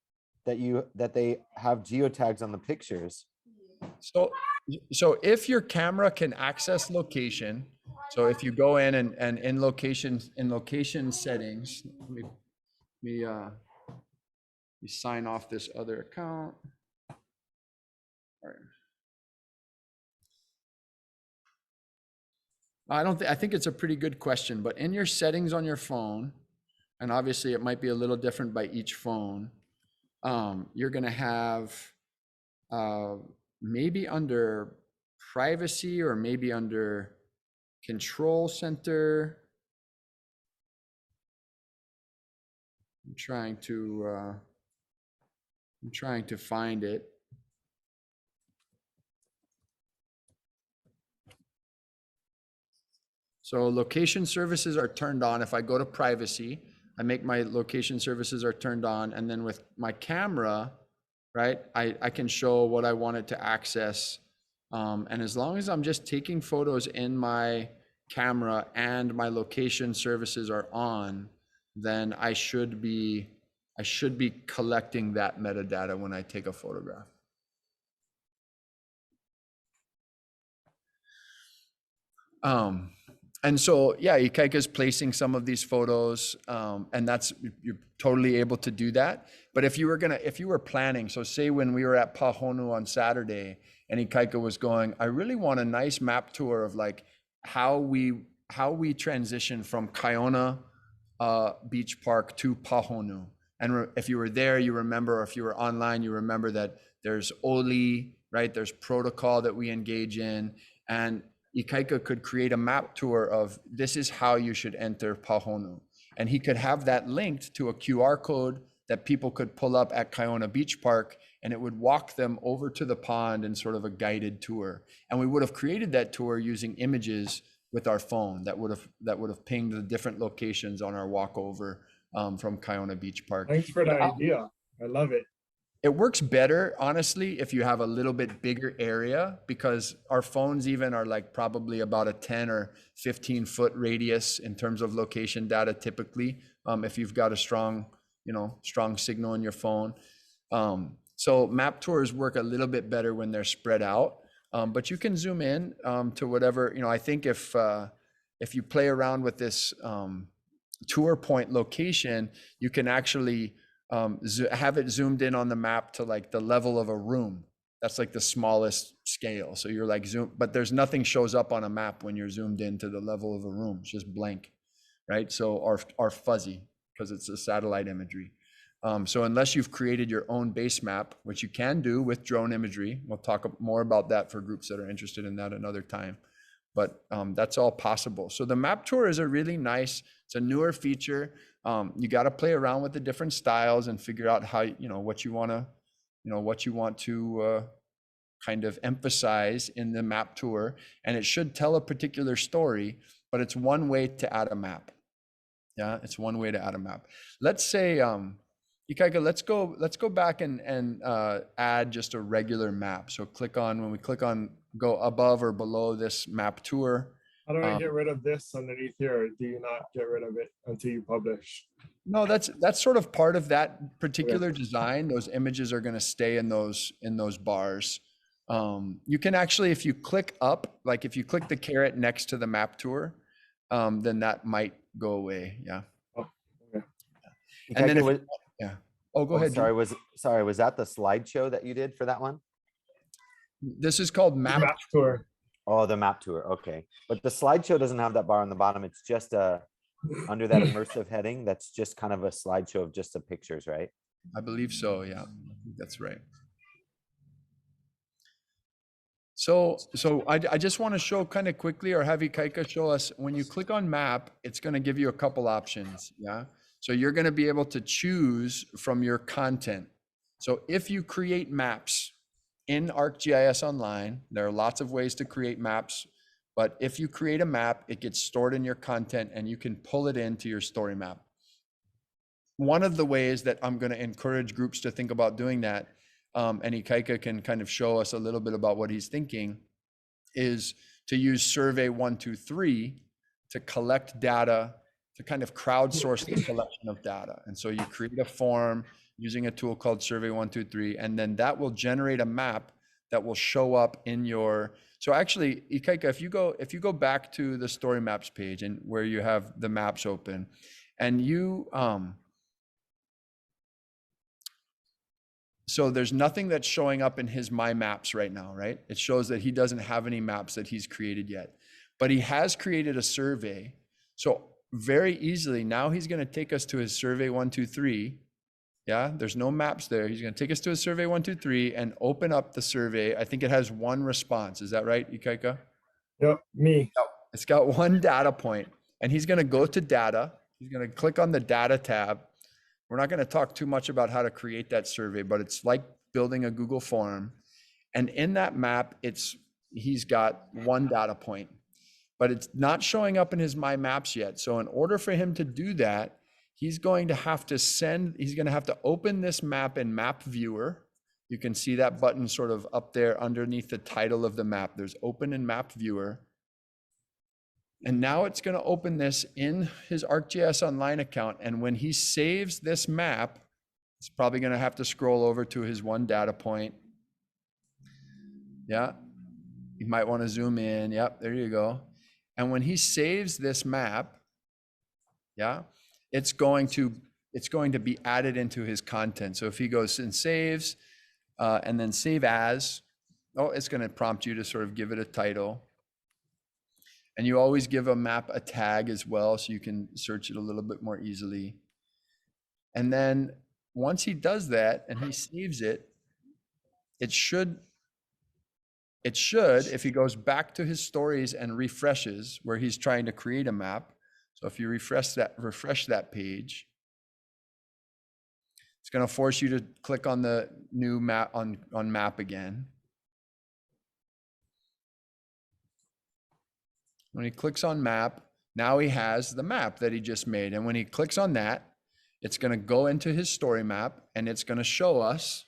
that they have geotags on the pictures? So if your camera can access location, so if you go in and in location settings, let me sign off this other account. All right. I think it's a pretty good question, but in your settings on your phone, and obviously it might be a little different by each phone, you're going to have maybe under privacy or maybe under control center. I'm trying to find it. So location services are turned on. If I go to privacy, I make my location services are turned on, and then with my camera, right, I can show what I want it to access. And as long as I'm just taking photos in my camera and my location services are on, then I should be collecting that metadata when I take a photograph. And so, yeah, Ikaika is placing some of these photos, and you're totally able to do that. But if you were planning, so say when we were at Pahonu on Saturday and Ikaika was going, I really want a nice map tour of like how we transition from Kiona Beach Park to Pahonu. And if you were there, you remember, or if you were online, you remember that there's Oli, right? There's protocol that we engage in, and Ikaika could create a map tour of this is how you should enter Pahonu. And he could have that linked to a QR code that people could pull up at Kiona Beach Park, and it would walk them over to the pond in sort of a guided tour. And we would have created that tour using images with our phone that would have pinged the different locations on our walkover from Kiona Beach Park. Thanks for the idea. I love it. It works better, honestly, if you have a little bit bigger area, because our phones even are like probably about a 10 or 15 foot radius in terms of location data typically, if you've got a strong signal in your phone. So map tours work a little bit better when they're spread out, but you can zoom in to whatever, I think if you play around with this tour point location, you can actually have it zoomed in on the map to like the level of a room. That's like the smallest scale. So you're like but there's nothing shows up on a map when you're zoomed into the level of a room. It's just blank, right? So are fuzzy because it's a satellite imagery. So unless you've created your own base map, which you can do with drone imagery, we'll talk more about that for groups that are interested in that another time. But that's all possible. So the map tour is a really nice, it's a newer feature. You got to play around with the different styles and figure out how, what you want to kind of emphasize in the map tour. And it should tell a particular story, but it's one way to add a map. Yeah, it's one way to add a map. Let's say, Ikaika, let's go back and add just a regular map. So when we click on, go above or below this map tour. How do I get rid of this underneath here? Or do you not get rid of it until you publish? No, that's sort of part of that particular design. Those images are going to stay in those bars. You can actually, if you click up, like if you click the caret next to the map tour, then that might go away. Yeah. Oh, okay. And then Oh, go Oh, ahead. sorry, was that the slideshow that you did for that one? This is called map. Map tour. Oh, the map tour. Okay. But the slideshow doesn't have that bar on the bottom. It's just under that immersive heading. That's just kind of a slideshow of just the pictures, right? I believe so. Yeah, I think that's right. So I just want to show kind of quickly, or have Ikaika show us, when you click on map, it's going to give you a couple options. Yeah. So you're going to be able to choose from your content. So if you create maps in ArcGIS Online, there are lots of ways to create maps, but if you create a map, it gets stored in your content and you can pull it into your story map. One of the ways that I'm going to encourage groups to think about doing that, and Ikaika can kind of show us a little bit about what he's thinking, is to use Survey 123 to collect data, to kind of crowdsource the collection of data. And so you create a form using a tool called Survey 123, and then that will generate a map that will show up in your. So actually, Ikaika, if you go back to the story maps page and where you have the maps open, and you so there's nothing that's showing up in his My Maps right now, right? It shows that he doesn't have any maps that he's created yet, but he has created a survey. So very easily now he's going to take us to his Survey 123. Yeah, there's no maps there. He's going to take us to his Survey 123 and open up the survey. I think it has one response. Is that right, Ikaika? Yep, me. It's got one data point, and he's going to go to data. He's going to click on the data tab. We're not going to talk too much about how to create that survey, but it's like building a Google form. And in that map, he's got one data point, but it's not showing up in his My Maps yet. So in order for him to do that, he's going to have to open this map in Map Viewer. You can see that button sort of up there underneath the title of the map. There's Open in Map Viewer. And now it's going to open this in his ArcGIS Online account. And when he saves this map, it's probably going to have to scroll over to his one data point. Yeah, you might want to zoom in. Yep, there you go. And when he saves this map, yeah, it's going to be added into his content. So if he goes and saves, and then save as, it's going to prompt you to sort of give it a title. And you always give a map a tag as well, so you can search it a little bit more easily. And then once he does that and he saves it, it should, if he goes back to his stories and refreshes where he's trying to create a map. So if you refresh that page, it's going to force you to click on the new map on map again. When he clicks on map, now he has the map that he just made. And when he clicks on that, it's going to go into his story map and it's going to show us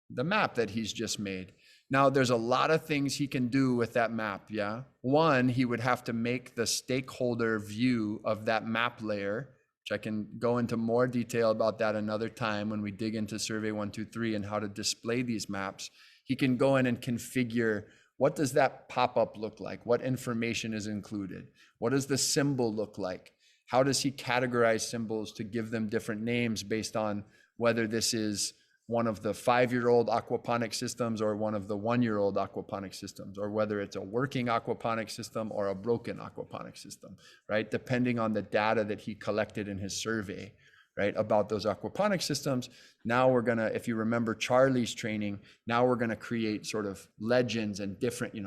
the map that he's just made. Now, there's a lot of things he can do with that map, yeah? One, he would have to make the stakeholder view of that map layer, which I can go into more detail about that another time when we dig into Survey 123 and how to display these maps. He can go in and configure, what does that pop-up look like? What information is included? What does the symbol look like? How does he categorize symbols to give them different names based on whether this is one of the 5-year-old aquaponic systems or one of the 1-year-old aquaponic systems, or whether it's a working aquaponic system or a broken aquaponic system, right? Depending on the data that he collected in his survey, right, about those aquaponic systems. Now we're gonna, if you remember Charlie's training, now we're gonna create sort of legends and different,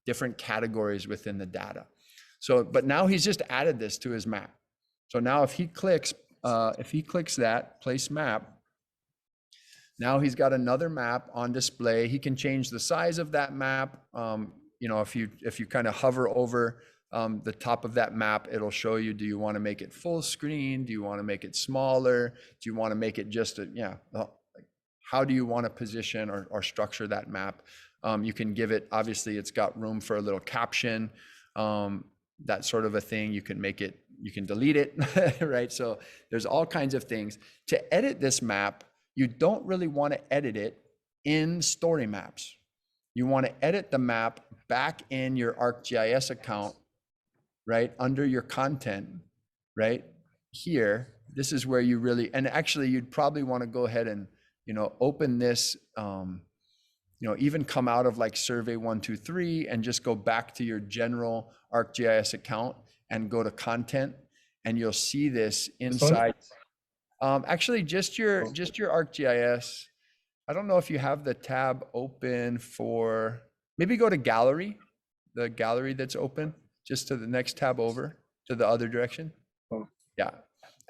different categories within the data. So, but now he's just added this to his map. So now if he clicks that, place map, now he's got another map on display. He can change the size of that map. If you kind of hover over the top of that map, it'll show you, do you want to make it full screen? Do you want to make it smaller? Do you want to make it just how do you want to position or structure that map? You can give it, obviously it's got room for a little caption, that sort of a thing. You can make it, you can delete it, right? So there's all kinds of things. To edit this map, you don't really want to edit it in story maps. You want to edit the map back in your ArcGIS account, right? Under your content, right? Here, this is where you really, and actually you'd probably want to go ahead and, you know, open this, you know, even come out of like survey 1, 2, 3 and just go back to your general ArcGIS account and go to content, and you'll see this inside. Actually, just your ArcGIS. I don't know if you have the tab open for, maybe go to gallery, the gallery that's open, just to the next tab over to the other direction. Yeah.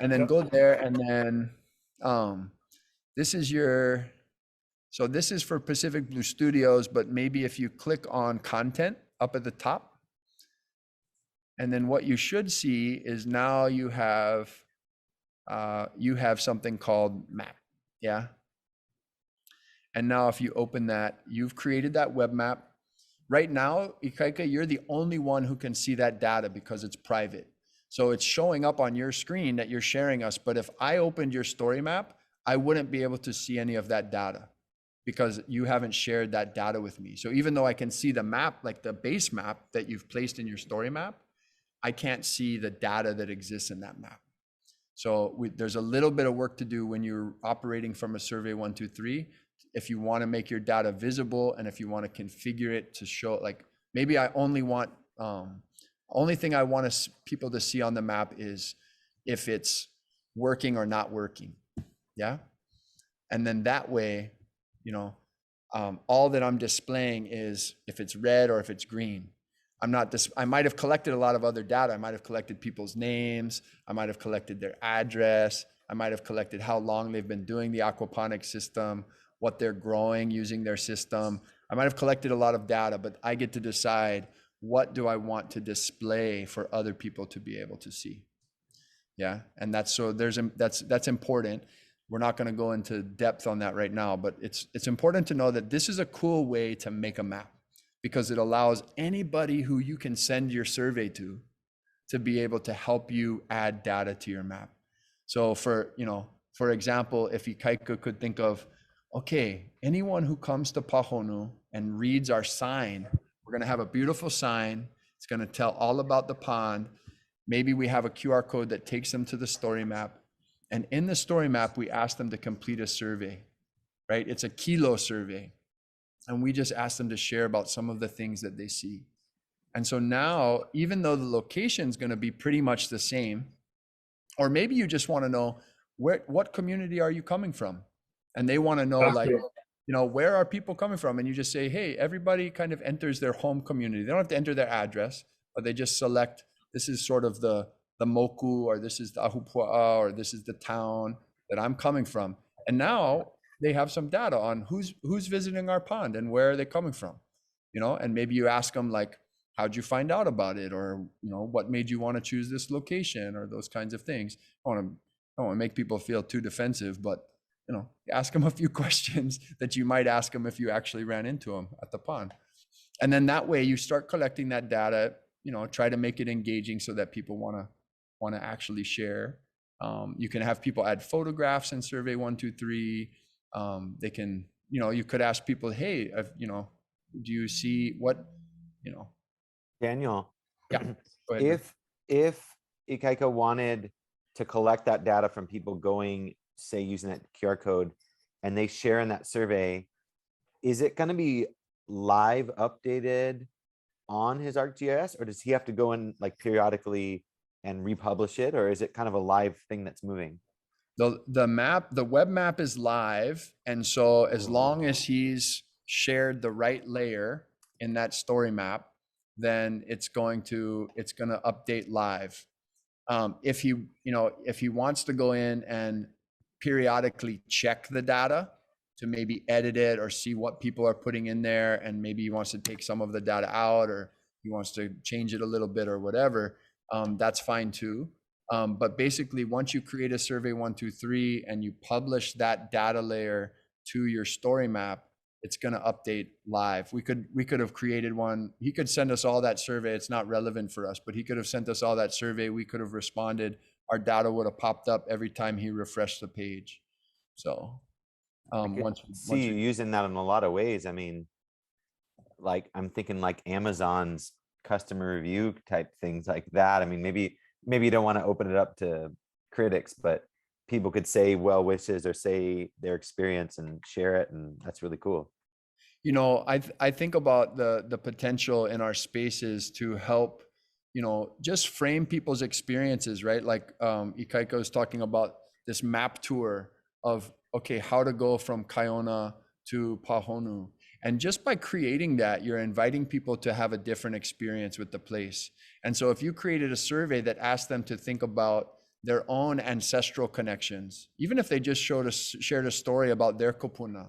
And then go there, and then this is your, so this is for Pacific Blue Studios, but maybe if you click on content up at the top, and then what you should see is now you have something called map. Yeah. And now if you open that, you've created that web map. Right now, Ikaika, you're the only one who can see that data because it's private. So it's showing up on your screen that you're sharing us. But if I opened your story map, I wouldn't be able to see any of that data because you haven't shared that data with me. So even though I can see the map, like the base map that you've placed in your story map, I can't see the data that exists in that map. So there's a little bit of work to do when you're operating from a survey 1, 2, 3. If you want to make your data visible, and if you want to configure it to show, like maybe I only want, only thing I want people to see on the map is if it's working or not working. Yeah. And then that way, you know, all that I'm displaying is if it's red or if it's green. I'm not, I might have collected a lot of other data. I might have collected people's names. I might have collected their address. I might have collected how long they've been doing the aquaponics system, what they're growing using their system. I might have collected a lot of data, but I get to decide what do I want to display for other people to be able to see. Yeah, and that's, so that's important. We're not going to go into depth on that right now, but it's important to know that this is a cool way to make a map, because it allows anybody who you can send your survey to be able to help you add data to your map. So for, you know, for example, if Ikaika could think of, okay, anyone who comes to Pahonu and reads our sign, we're going to have a beautiful sign. It's going to tell all about the pond. Maybe we have a QR code that takes them to the story map. And in the story map, we ask them to complete a survey, right? It's a kilo survey. And we just ask them to share about some of the things that they see. And so now, even though the location is going to be pretty much the same, or maybe you just want to know what community are you coming from? And they want to know, like, you know, where are people coming from? And you just say, hey, everybody kind of enters their home community. They don't have to enter their address, but they just select, this is sort of the Moku, or this is the Ahupua'a, or this is the town that I'm coming from. And now they have some data on who's visiting our pond and where are they coming from, you know. And maybe you ask them, like, how'd you find out about it? Or, you know, what made you want to choose this location, or those kinds of things. I don't want to make people feel too defensive, but, you know, ask them a few questions that you might ask them if you actually ran into them at the pond. And then that way you start collecting that data, you know, try to make it engaging so that people want to actually share. You can have people add photographs in survey 1, 2, 3. They can, you know, you could ask people, hey, you know, do you see what, you know. Daniel, Yeah. Go ahead. If Ikaika wanted to collect that data from people going, say, using that QR code, and they share in that survey, is it going to be live updated on his ArcGIS, or does he have to go in like periodically and republish it, or is it kind of a live thing that's moving? The web map is live, and so as long as he's shared the right layer in that story map, then it's going to update live. If he wants to go in and periodically check the data to maybe edit it or see what people are putting in there, and maybe he wants to take some of the data out, or he wants to change it a little bit or whatever, that's fine too. But basically, once you create a survey 1, 2, 3 and you publish that data layer to your story map, it's going to update live. We could have created one. He could send us all that survey. It's not relevant for us, but he could have sent us all that survey. We could have responded. Our data would have popped up every time he refreshed the page. So once you using that in a lot of ways. I mean, like, I'm thinking like Amazon's customer review type things like that. I mean, maybe you don't want to open it up to critics, but people could say well wishes or say their experience and share it, and that's really cool. You know, I think about the potential in our spaces to help, you know, just frame people's experiences, right? Like Ikaika was talking about this map tour of, okay, how to go from Kaiona to Pahonu. And just by creating that, you're inviting people to have a different experience with the place. And so if you created a survey that asked them to think about their own ancestral connections, even if they just shared a story about their kupuna,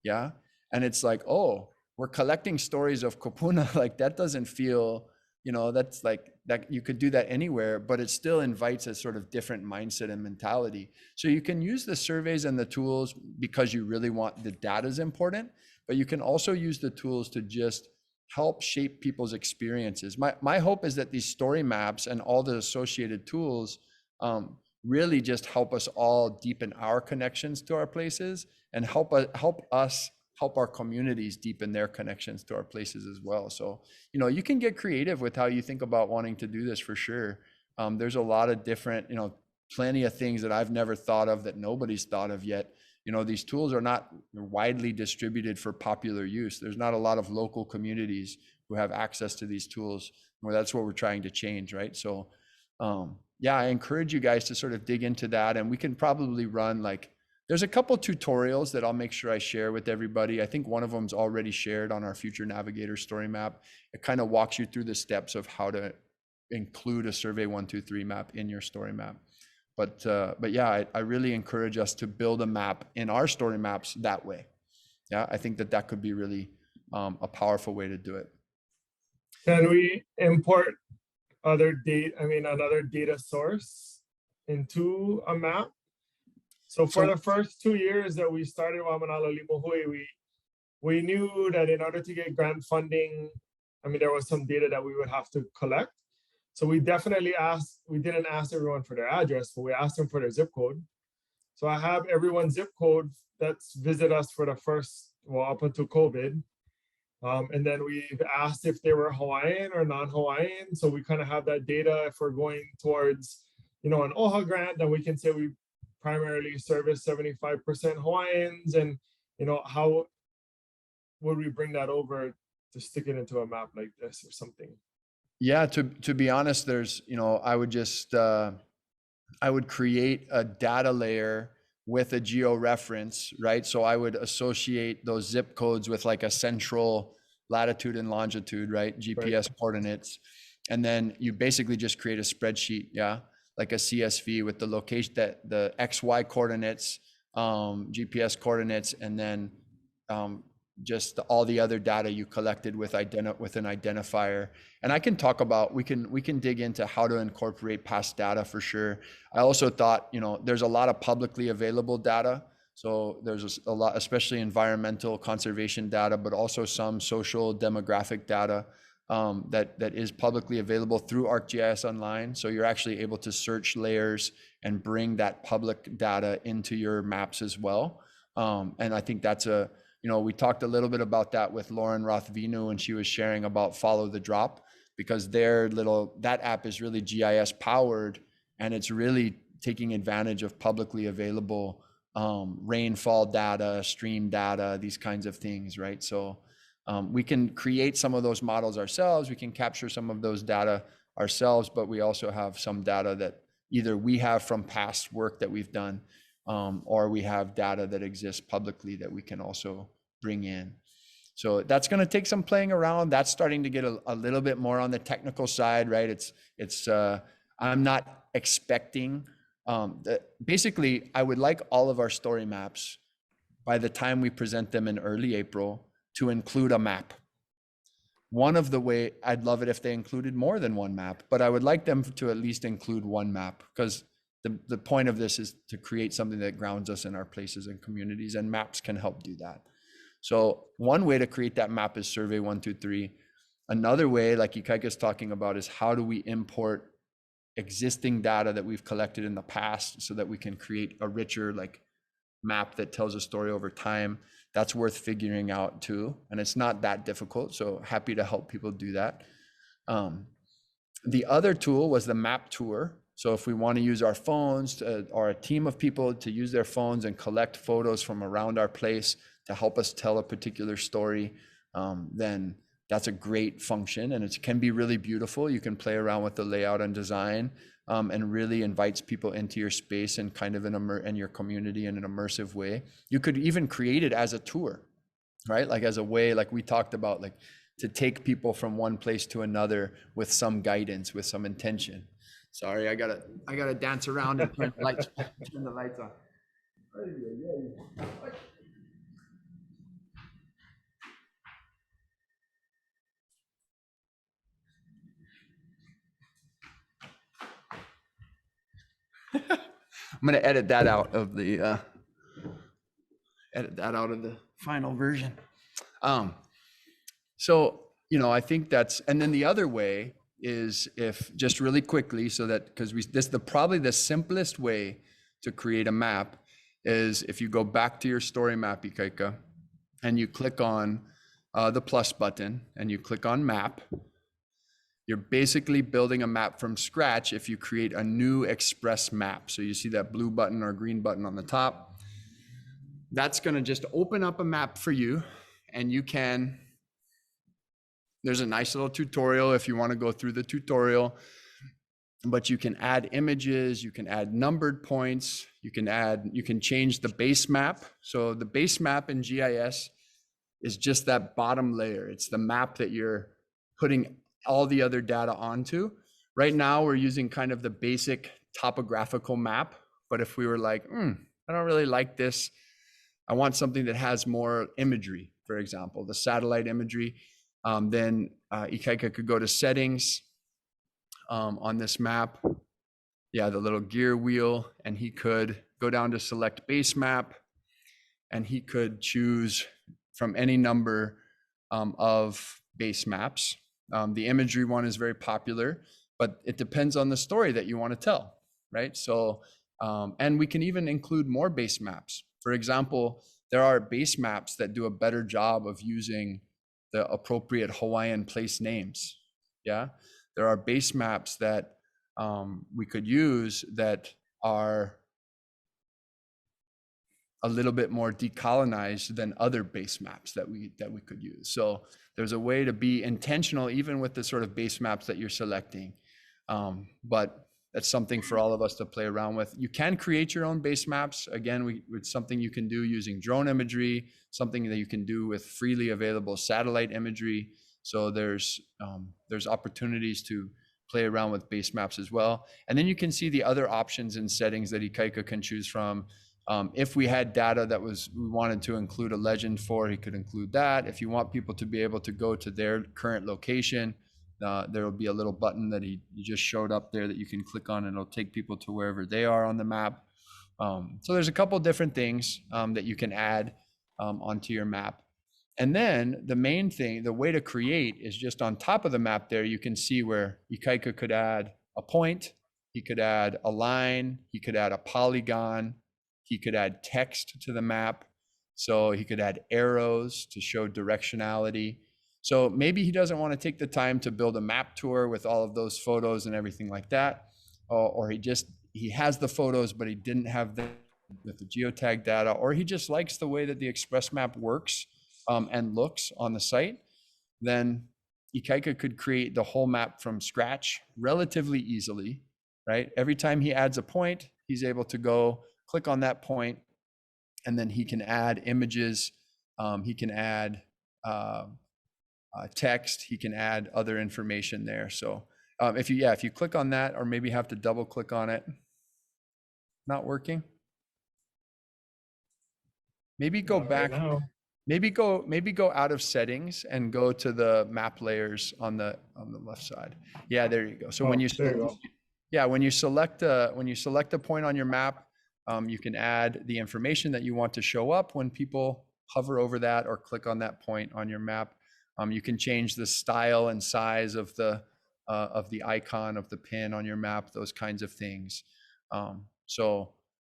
yeah? And it's like, oh, we're collecting stories of kupuna, like that doesn't feel, you know, that's like, that you could do that anywhere, but it still invites a sort of different mindset and mentality. So you can use the surveys and the tools because you really want, the data is important, but you can also use the tools to just help shape people's experiences. My hope is that these story maps and all the associated tools really just help us all deepen our connections to our places and help our communities deepen their connections to our places as well. So, you know, you can get creative with how you think about wanting to do this for sure. There's a lot of different, you know, plenty of things that I've never thought of that nobody's thought of yet. You know, these tools are not widely distributed for popular use. There's not a lot of local communities who have access to these tools. Well, that's what we're trying to change, right? So, yeah, I encourage you guys to sort of dig into that, and we can probably run like, there's a couple tutorials that I'll make sure I share with everybody. I think one of them's already shared on our Future Navigators story map. It kind of walks you through the steps of how to include a Survey 123 map in your story map. But yeah, I really encourage us to build a map in our story maps that way. Yeah, I think that could be really a powerful way to do it. Can we import another data source into a map? So for the first 2 years that we started Wamanalo Limuhui, we knew that in order to get grant funding, I mean, there was some data that we would have to collect. So we definitely we didn't ask everyone for their address, but we asked them for their zip code. So I have everyone's zip code that's visited us for the first, well, up until COVID. And then we've asked if they were Hawaiian or non-Hawaiian. So we kind of have that data. If we're going towards, you know, an OHA grant, then we can say we primarily service 75% Hawaiians. And, you know, how would we bring that over to stick it into a map like this or something? Yeah, to be honest, there's, you know, I would create a data layer with a geo-reference, right? So I would associate those zip codes with like a central latitude and longitude, right? GPS coordinates. And then you basically just create a spreadsheet, yeah? Like a CSV with the location, the XY coordinates, GPS coordinates, and then just all the other data you collected with an identifier. And I can talk about, we can dig into how to incorporate past data for sure. I also thought, you know, there's a lot of publicly available data. So there's a lot, especially environmental conservation data, but also some social demographic data that is publicly available through ArcGIS Online. So you're actually able to search layers and bring that public data into your maps as well. And I think that's you know, we talked a little bit about that with Lauren Rothvinu when she was sharing about Follow the Drop, because that app is really GIS powered, and it's really taking advantage of publicly available rainfall data, stream data, these kinds of things, right? So we can create some of those models ourselves, we can capture some of those data ourselves, but we also have some data that either we have from past work that we've done, or we have data that exists publicly that we can also bring in. So that's going to take some playing around. That's starting to get a little bit more on the technical side, right? I'm not expecting, basically, I would like all of our story maps by the time we present them in early April to include a map. I'd love it if they included more than one map, but I would like them to at least include one map, because the point of this is to create something that grounds us in our places and communities, and maps can help do that. So one way to create that map is Survey 123. Another way, like Ikaika is talking about, is how do we import existing data that we've collected in the past so that we can create a richer like map that tells a story over time. That's worth figuring out too. And it's not that difficult. So happy to help people do that. The other tool was the map tour. So if we want to use our phones or a team of people to use their phones and collect photos from around our place to help us tell a particular story, then that's a great function, and it can be really beautiful. You can play around with the layout and design, and really invites people into your space and kind of in your community in an immersive way. You could even create it as a tour, right? Like as a way, like we talked about, like to take people from one place to another with some guidance, with some intention. Sorry, I gotta dance around and turn the lights on. I'm gonna edit that out of the final version. So, you know, I think that's, and then the other way is, if just really quickly, so that, because probably the simplest way to create a map is if you go back to your story map, Ikaika, and you click on the plus button and you click on map. You're basically building a map from scratch if you create a new express map. So you see that blue button or green button on the top. That's going to just open up a map for you, and you can, there's a nice little tutorial if you want to go through the tutorial, but you can add images, you can add numbered points, you can change the base map. So the base map in GIS is just that bottom layer. It's the map that you're putting all the other data onto. Right now, we're using kind of the basic topographical map, but if we were like, I don't really like this, I want something that has more imagery, for example, the satellite imagery, then Ikaika could go to settings on this map. Yeah, the little gear wheel, and he could go down to select base map, and he could choose from any number of base maps. The imagery one is very popular, but it depends on the story that you want to tell, right? So, and we can even include more base maps. For example, there are base maps that do a better job of using the appropriate Hawaiian place names. Yeah, there are base maps that we could use that are a little bit more decolonized than other base maps that we could use. So there's a way to be intentional even with the sort of base maps that you're selecting. But that's something for all of us to play around with. You can create your own base maps. Again, it's something you can do using drone imagery, something that you can do with freely available satellite imagery. So there's opportunities to play around with base maps as well. And then you can see the other options and settings that Ikaika can choose from. If we had data that we wanted to include a legend for, he could include that. If you want people to be able to go to their current location, there will be a little button that he just showed up there that you can click on, and it'll take people to wherever they are on the map. So there's a couple different things that you can add onto your map. And then the main thing, the way to create is just on top of the map there, you can see where Ikaika could add a point, he could add a line, he could add a polygon, he could add text to the map. So he could add arrows to show directionality. So maybe he doesn't want to take the time to build a map tour with all of those photos and everything like that. Or he has the photos, but he didn't have the geotag data, or he just likes the way that the Express map works and looks on the site. Then Ikaika could create the whole map from scratch relatively easily, right? Every time he adds a point, he's able to go click on that point, and then he can add images, he can add text, he can add other information there. So if you click on that, or maybe have to double click on it, not working. Maybe go back, maybe go out of settings and go to the map layers on the left side. Yeah, there you go. So when you select a point on your map, you can add the information that you want to show up when people hover over that or click on that point on your map. You can change the style and size of the icon of the pin on your map, those kinds of things. So,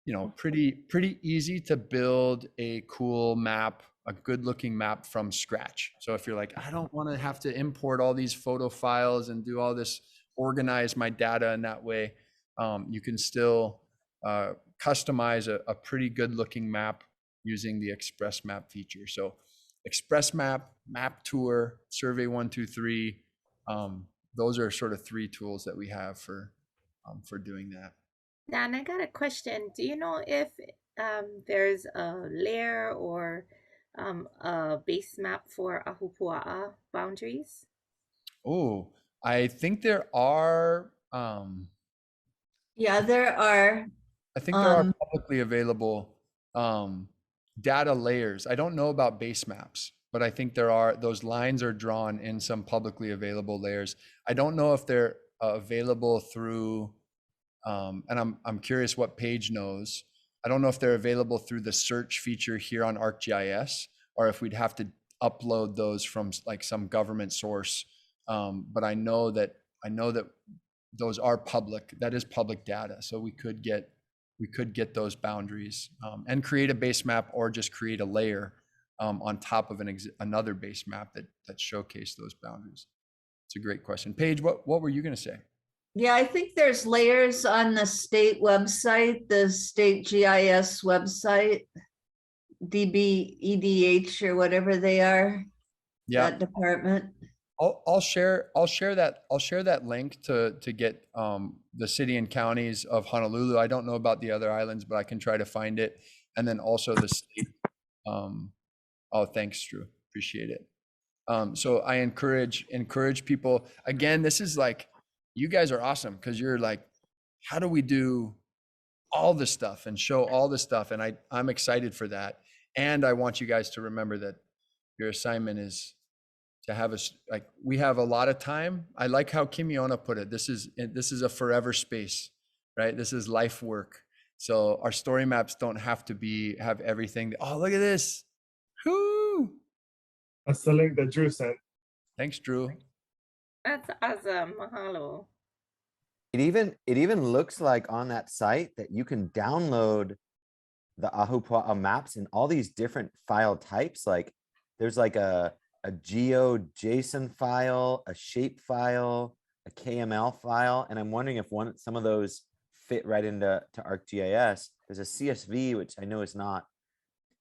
you know, pretty easy to build a cool map, a good looking map from scratch. So if you're like, I don't want to have to import all these photo files and do all this, organize my data in that way, you can still customize a pretty good looking map using the Express Map feature. So Express Map, Map Tour, Survey 123, those are sort of 3 tools that we have for doing that. Dan, I got a question. Do you know if there's a layer or a base map for Ahupua'a boundaries? Oh, I think there are. Yeah, there are. I think there are publicly available data layers. I don't know about base maps, but I think there are. Those lines are drawn in some publicly available layers. I don't know if they're available through. And I'm curious what Paige knows. I don't know if they're available through the search feature here on ArcGIS, or if we'd have to upload those from like some government source. But I know that those are public. That is public data, so we could get those boundaries and create a base map, or just create a layer on top of another base map that showcase those boundaries. It's a great question, Paige. What were you going to say? Yeah, I think there's layers on the state website, the state GIS website, DBEDH or whatever they are. Yeah, that department. I'll share that link to get the city and counties of Honolulu. I don't know about the other islands, but I can try to find it. And then also the state. Oh, thanks, Drew. Appreciate it. So I encourage people. Again, this is like, you guys are awesome, because you're like, how do we do all this stuff and show all this stuff? And I'm excited for that. And I want you guys to remember that your assignment is to have we have a lot of time. I like how Kimiona put it. This is a forever space, right? This is life work. So our story maps don't have to have everything. Oh, look at this. Whoo! That's the link that Drew sent. Thanks, Drew. That's awesome. Mahalo. It even looks like on that site that you can download the Ahupua'a maps in all these different file types. Like there's like a GeoJSON file, a shape file, a KML file, and I'm wondering if some of those fit right into ArcGIS. There's a CSV, which I know is not.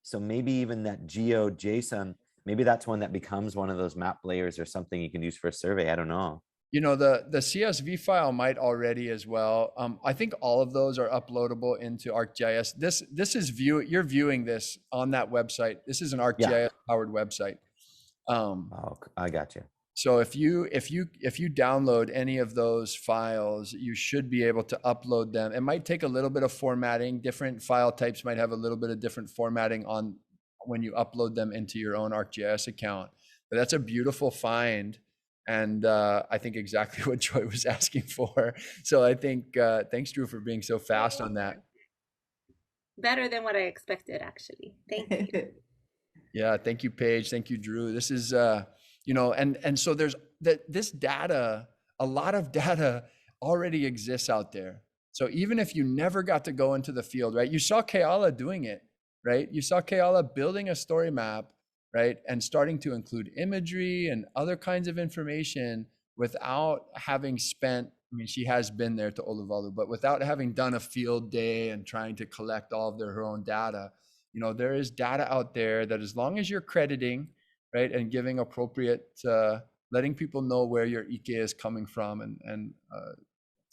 So maybe even that GeoJSON, maybe that's one that becomes one of those map layers or something you can use for a survey. I don't know. You know, the CSV file might already as well. I think all of those are uploadable into ArcGIS. This is you're viewing this on that website. This is an ArcGIS powered website. Oh, I got you. So if you download any of those files, you should be able to upload them. It might take a little bit of formatting. Different file types might have a little bit of different formatting when you upload them into your own ArcGIS account. But that's a beautiful find. And I think exactly what Joy was asking for. So I think, thanks, Drew, for being so fast on that. Better than what I expected, actually. Thank you. Yeah, thank you, Paige. Thank you, Drew. This is, and so there's this data, a lot of data already exists out there. So even if you never got to go into the field, right? You saw Keala doing it, right? You saw Keala building a story map, right? And starting to include imagery and other kinds of information without having spent, I mean, she has been there to Oluwalu, but without having done a field day and trying to collect all of her own data. You know, there is data out there that, as long as you're crediting, right, and giving appropriate, letting people know where your Ike is coming from and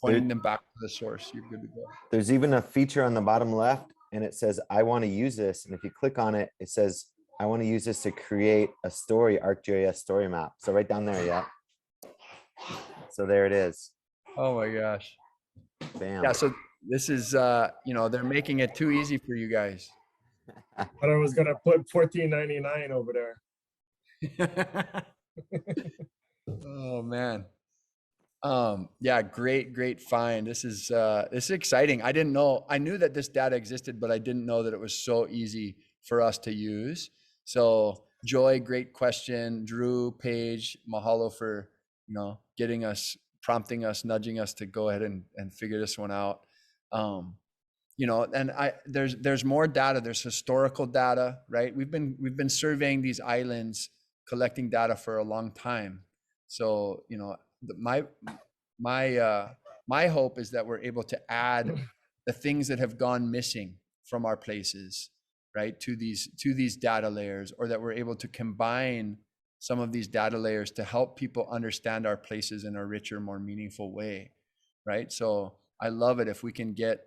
pointing them back to the source, you're good to go. There's even a feature on the bottom left, and it says, I want to use this. And if you click on it, it says, I want to use this to create a story, ArcGIS story map. So right down there, yeah. So there it is. Oh my gosh. Bam. Yeah, so this is, they're making it too easy for you guys. But I was gonna put $14.99 over there. Oh man. Yeah, great find. This is exciting. I didn't know, I knew that this data existed, but I didn't know that it was so easy for us to use. So Joy, great question. Drew, Paige, mahalo for, getting us, prompting us, nudging us to go ahead and figure this one out. And there's more data. There's historical data, right? We've been surveying these islands, collecting data for a long time. So, my my hope is that we're able to add the things that have gone missing from our places, right, to these data layers, or that we're able to combine some of these data layers to help people understand our places in a richer, more meaningful way, right? So I love it if we can get,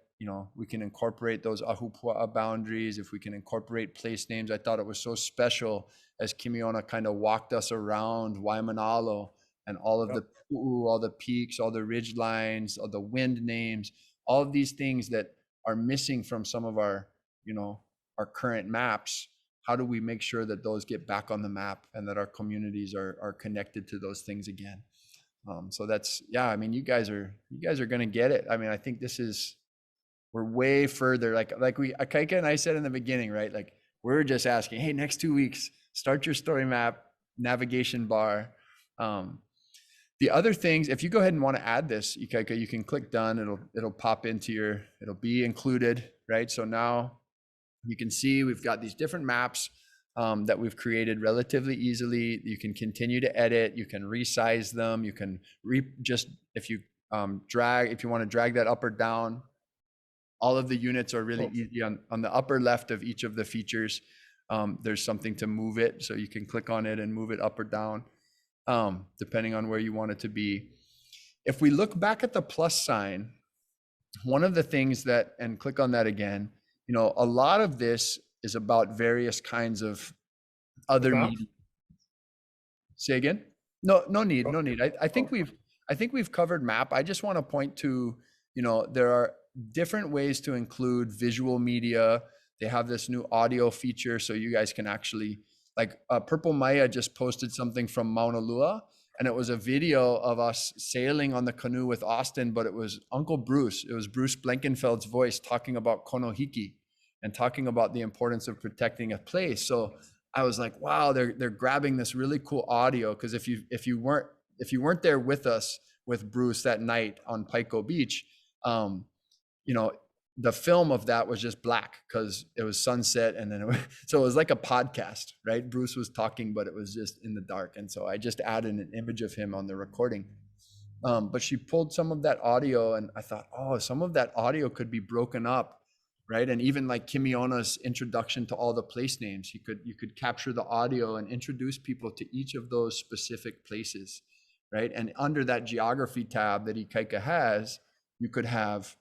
we can incorporate those ahupua'a boundaries, if we can incorporate place names. I thought it was so special as Kimiona kind of walked us around Waimanalo and all of the pu'u, all the peaks, all the ridge lines, all the wind names, all of these things that are missing from some of our, our current maps. How do we make sure that those get back on the map and that our communities are connected to those things again? So that's, yeah, I mean, you guys are going to get it. I mean, I think we're way further. Like Ikaika and I said in the beginning, right? Like, we're just asking, hey, next 2 weeks, start your story map, navigation bar. The other things, if you go ahead and want to add this, Ikaika, you can click done. It'll pop into it'll be included, right? So now you can see we've got these different maps that we've created relatively easily. You can continue to edit. You can resize them. You can if you want to drag that up or down. All of the units are really easy on the upper left of each of the features. There's something to move it, so you can click on it and move it up or down, depending on where you want it to be. If we look back at the plus sign, one of the things and click on that again, a lot of this is about various kinds of other media. Say again? No need. I think we've covered map. I just want to point to, there are different ways to include visual media. They have this new audio feature, so you guys can actually, like, Purple Maya just posted something from Mauna Lua, and it was a video of us sailing on the canoe with Austin, but it was Uncle Bruce. It was Bruce Blankenfeld's voice talking about konohiki and talking about the importance of protecting a place. So I was like, wow, they're grabbing this really cool audio, because if you weren't there with us with Bruce that night on Paiko Beach, the film of that was just black because it was sunset, and then so it was like a podcast, right? Bruce was talking, but it was just in the dark, and so I just added an image of him on the recording. But she pulled some of that audio, and I thought, oh, some of that audio could be broken up, right? And even like Kimiona's introduction to all the place names, you could capture the audio and introduce people to each of those specific places, right? And under that geography tab that Ikaika has, you could have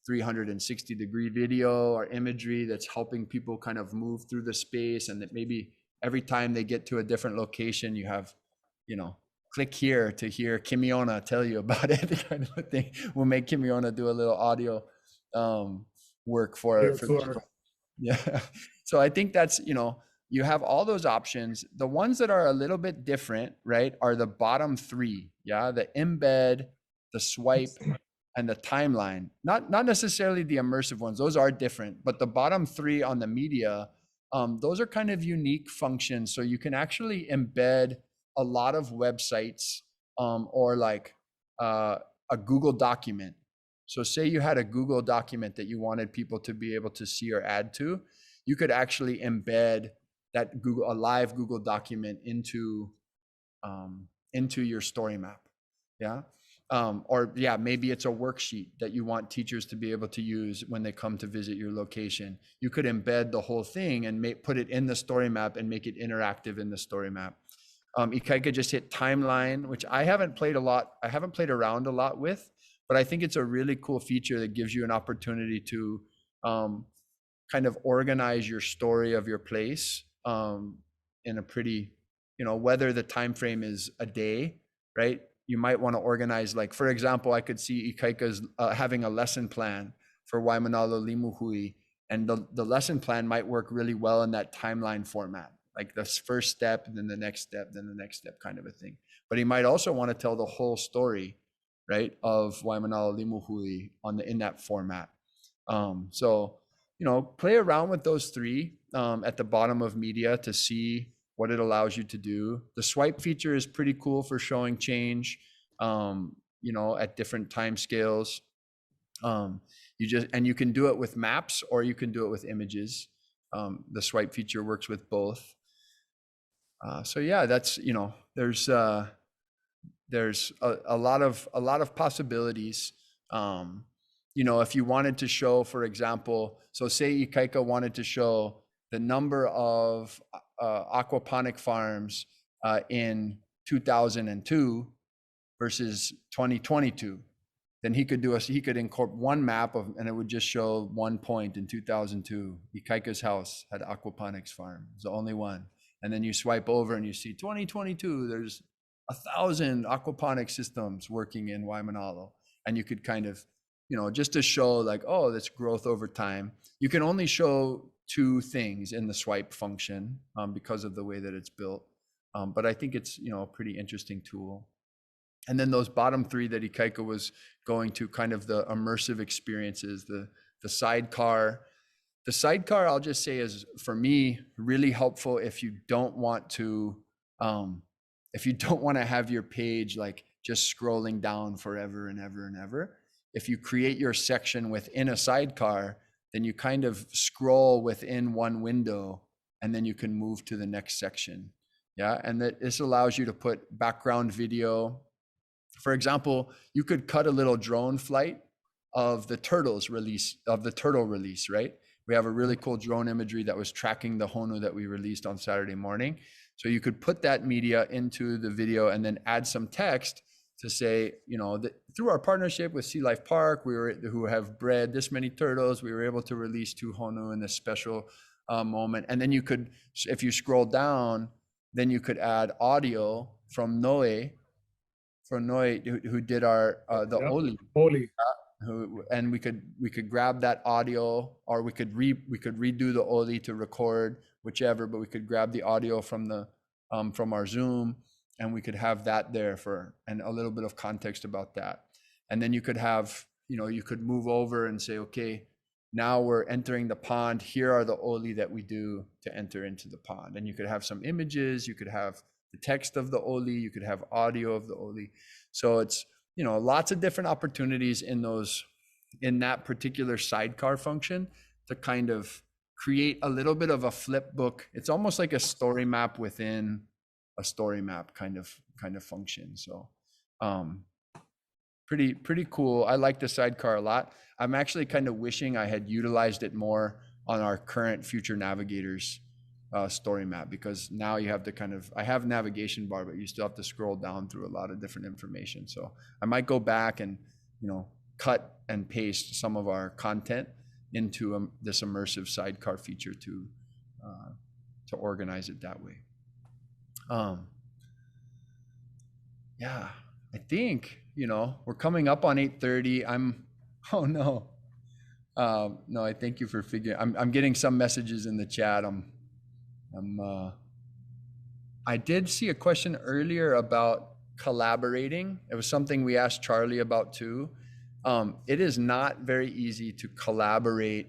360-degree video or imagery that's helping people kind of move through the space, and that maybe every time they get to a different location, you have, click here to hear Kimiona tell you about it, kind of thing. We'll make Kimiona do a little audio work for people. Yeah. So I think that's, you have all those options. The ones that are a little bit different, right, are the bottom three. Yeah. The embed, the swipe, and the timeline. Not necessarily the immersive ones. Those are different, but the bottom three on the media, those are kind of unique functions. So you can actually embed a lot of websites, or like a Google document. So say you had a Google document that you wanted people to be able to see or add to, you could actually embed that a live Google document into your story map. Yeah. Or yeah, maybe it's a worksheet that you want teachers to be able to use when they come to visit your location. You could embed the whole thing and put it in the story map and make it interactive in the story map. Ikaika just hit timeline, which I haven't played around a lot with, but I think it's a really cool feature that gives you an opportunity to kind of organize your story of your place in a pretty, whether the time frame is a day, right? You might want to organize, like, for example, I could see Ikaika's having a lesson plan for Waimanalo Limuhui, and the lesson plan might work really well in that timeline format, like the first step, and then the next step, then the next step, kind of a thing. But he might also want to tell the whole story, right, of Waimanalo Limuhui in that format. So, play around with those three at the bottom of media to see what it allows you to do. The swipe feature is pretty cool for showing change, at different time scales. You can do it with maps, or you can do it with images. The swipe feature works with both. So yeah, that's, there's a lot of possibilities You know, if you wanted to show, for example, so say Ikaika wanted to show the number of aquaponic farms in 2002 versus 2022, then he could incorporate one map of, and it would just show 1 point in 2002. Ikaika's house had aquaponics farm. It's the only one. And then you swipe over and you see 2022, there's 1,000 aquaponic systems working in Waimanalo. And you could kind of, you know, just to show like, oh, this growth over time. You can only show 2 things in the swipe function because of the way that it's built. But I think it's, you know, a pretty interesting tool. And then those bottom 3 that Ikaika was going to, kind of the immersive experiences, the sidecar. The sidecar, I'll just say, is for me really helpful if you don't want to have your page like just scrolling down forever and ever and ever. If you create your section within a sidecar, then you kind of scroll within one window and then you can move to the next section. Yeah, and that this allows you to put background video. For example, you could cut a little drone flight of the turtle release, right? We have a really cool drone imagery that was tracking the Honu that we released on Saturday morning. So you could put that media into the video and then add some text to say, you know, through our partnership with Sea Life Park, who have bred this many turtles, we were able to release 2 Honu in this special moment. And then you could, if you scroll down, then you could add audio from Noe, who did our the Oli. And we could grab that audio, or we could redo the Oli to record, whichever, but we could grab the audio from our Zoom, and we could have that there and a little bit of context about that. And then you could have, you know, you could move over and say, okay, now we're entering the pond. Here are the Oli that we do to enter into the pond. And you could have some images, you could have the text of the Oli, you could have audio of the Oli. So it's, you know, lots of different opportunities in that particular sidecar function to kind of create a little bit of a flip book. It's almost like a story map within a story map kind of function. So pretty cool. I like the sidecar a lot. I'm actually kind of wishing I had utilized it more on our current future navigators story map, because now you have to I have navigation bar, but you still have to scroll down through a lot of different information. So I might go back and, you know, cut and paste some of our content into this immersive sidecar feature to organize it that way. Yeah, I think, you know, we're coming up on 8:30. Oh no. No, I thank you for I'm getting some messages in the chat. I did see a question earlier about collaborating. It was something we asked Charlie about too. It is not very easy to collaborate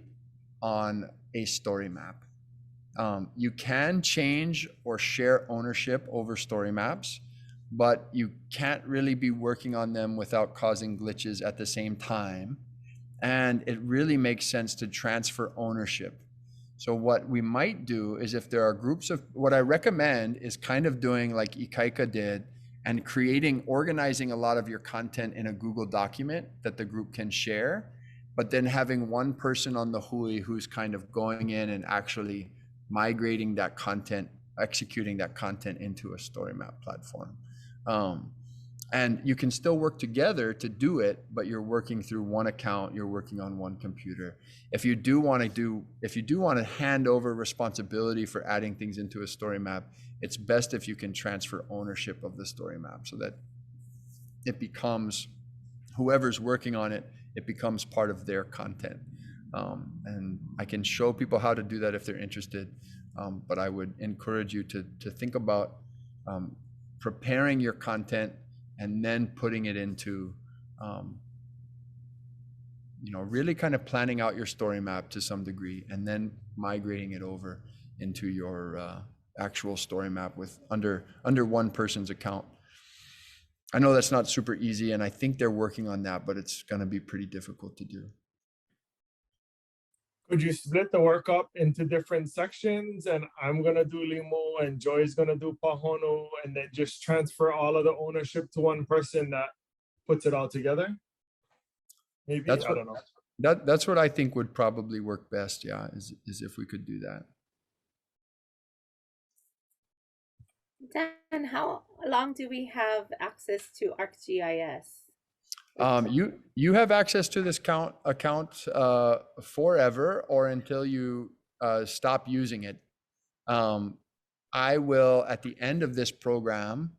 on a story map. You can change or share ownership over story maps, but you can't really be working on them without causing glitches at the same time. And it really makes sense to transfer ownership. So what we might do is, if there are groups of, what I recommend is kind of doing like Ikaika did and organizing a lot of your content in a Google document that the group can share, but then having one person on the Hui who's kind of going in and actually migrating that content, executing that content into a story map platform. And you can still work together to do it, but you're working through one account, you're working on one computer. If you do want to hand over responsibility for adding things into a story map, it's best if you can transfer ownership of the story map so that it becomes, whoever's working on it, it becomes part of their content. And I can show people how to do that if they're interested, but I would encourage you to think about preparing your content and then putting it into, you know, really kind of planning out your story map to some degree, and then migrating it over into your actual story map with under one person's account. I know that's not super easy, and I think they're working on that, but it's going to be pretty difficult to do. Could you split the work up into different sections, and I'm going to do Limo and Joy's going to do Pahono, and then just transfer all of the ownership to one person that puts it all together? Maybe, That's I what don't know. that's what I think would probably work best. Yeah, is if we could do that. Dan, how long do we have access to ArcGIS? You have access to this account forever or until you stop using it. I will, at the end of this program,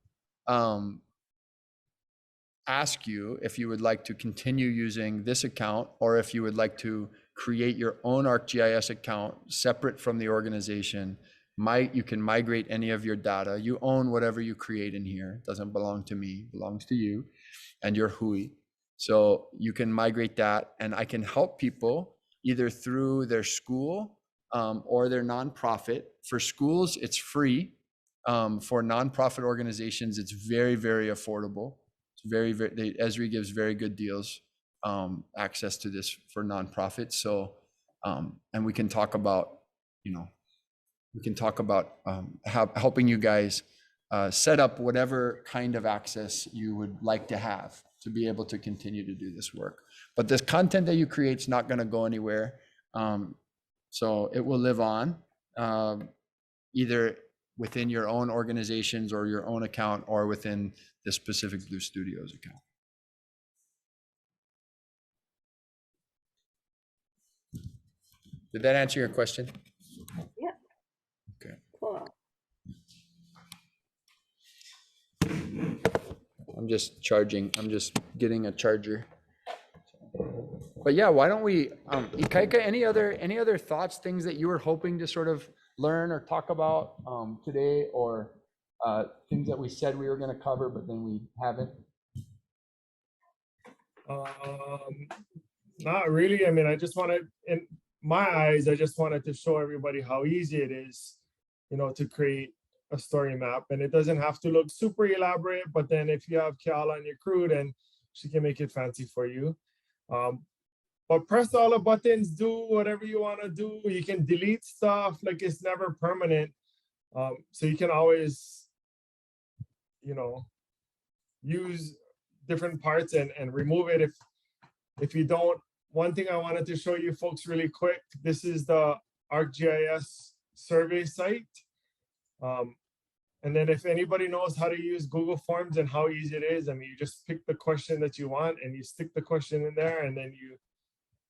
ask you if you would like to continue using this account or if you would like to create your own ArcGIS account separate from the organization. You can migrate any of your data. You own whatever you create in here. It doesn't belong to me, it belongs to you and your Hui. So you can migrate that, and I can help people either through their school or their nonprofit. For schools, it's free. For nonprofit organizations, it's very, very affordable. It's very, Esri gives very good deals, access to this for nonprofits. So, and we can talk about, helping you guys set up whatever kind of access you would like to have to be able to continue to do this work. But this content that you create is not going to go anywhere. So it will live on either within your own organizations or your own account or within the specific Blue Studios account. Did that answer your question? Yeah. Okay. Cool. I'm just getting a charger. But yeah, why don't we, Ikaika, any other thoughts, things that you were hoping to sort of learn or talk about today, or things that we said we were going to cover, but then we haven't? Not really. I mean, I just wanted, in my eyes, I just wanted to show everybody how easy it is, to create a story map. And it doesn't have to look super elaborate, but then if you have Kiala on your crew, then she can make it fancy for you. But press all the buttons, do whatever you want to do. You can delete stuff, like it's never permanent. So you can always, use different parts and remove it if you don't. One thing I wanted to show you folks really quick, this is the ArcGIS survey site. And then if anybody knows how to use Google Forms and how easy it is, I mean, you just pick the question that you want and you stick the question in there and then you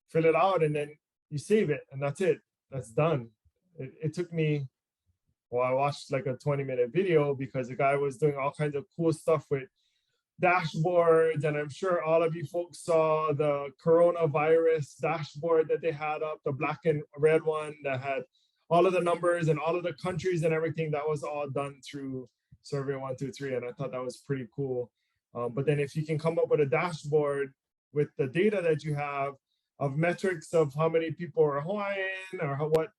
fill it out and then you save it and that's it. That's done. It took me, well, I watched like a 20-minute video because the guy was doing all kinds of cool stuff with dashboards, and I'm sure all of you folks saw the coronavirus dashboard that they had up, the black and red one that had all of the numbers and all of the countries and everything. That was all done through Survey 123, and I thought that was pretty cool. But then if you can come up with a dashboard with the data that you have of metrics of how many people are Hawaiian or what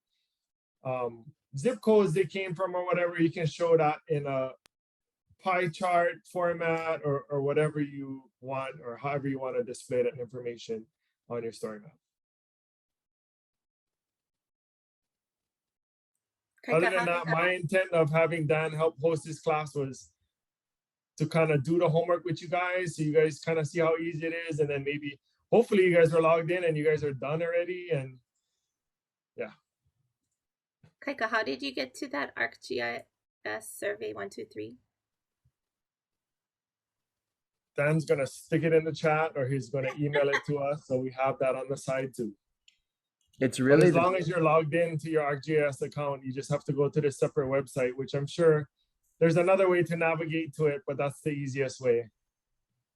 zip codes they came from or whatever, you can show that in a pie chart format or whatever you want, or however you want to display that information on your story map. Other than that, my intent of having Dan help host this class was to kind of do the homework with you guys, so you guys kind of see how easy it is, and then maybe hopefully you guys are logged in and you guys are done already. And yeah. Kaika, how did you get to that ArcGIS survey 123? Dan's gonna stick it in the chat, or he's gonna email it to us, so we have that on the side too. It's really, but as long as you're logged into your ArcGIS account, you just have to go to this separate website, which I'm sure there's another way to navigate to it, but that's the easiest way.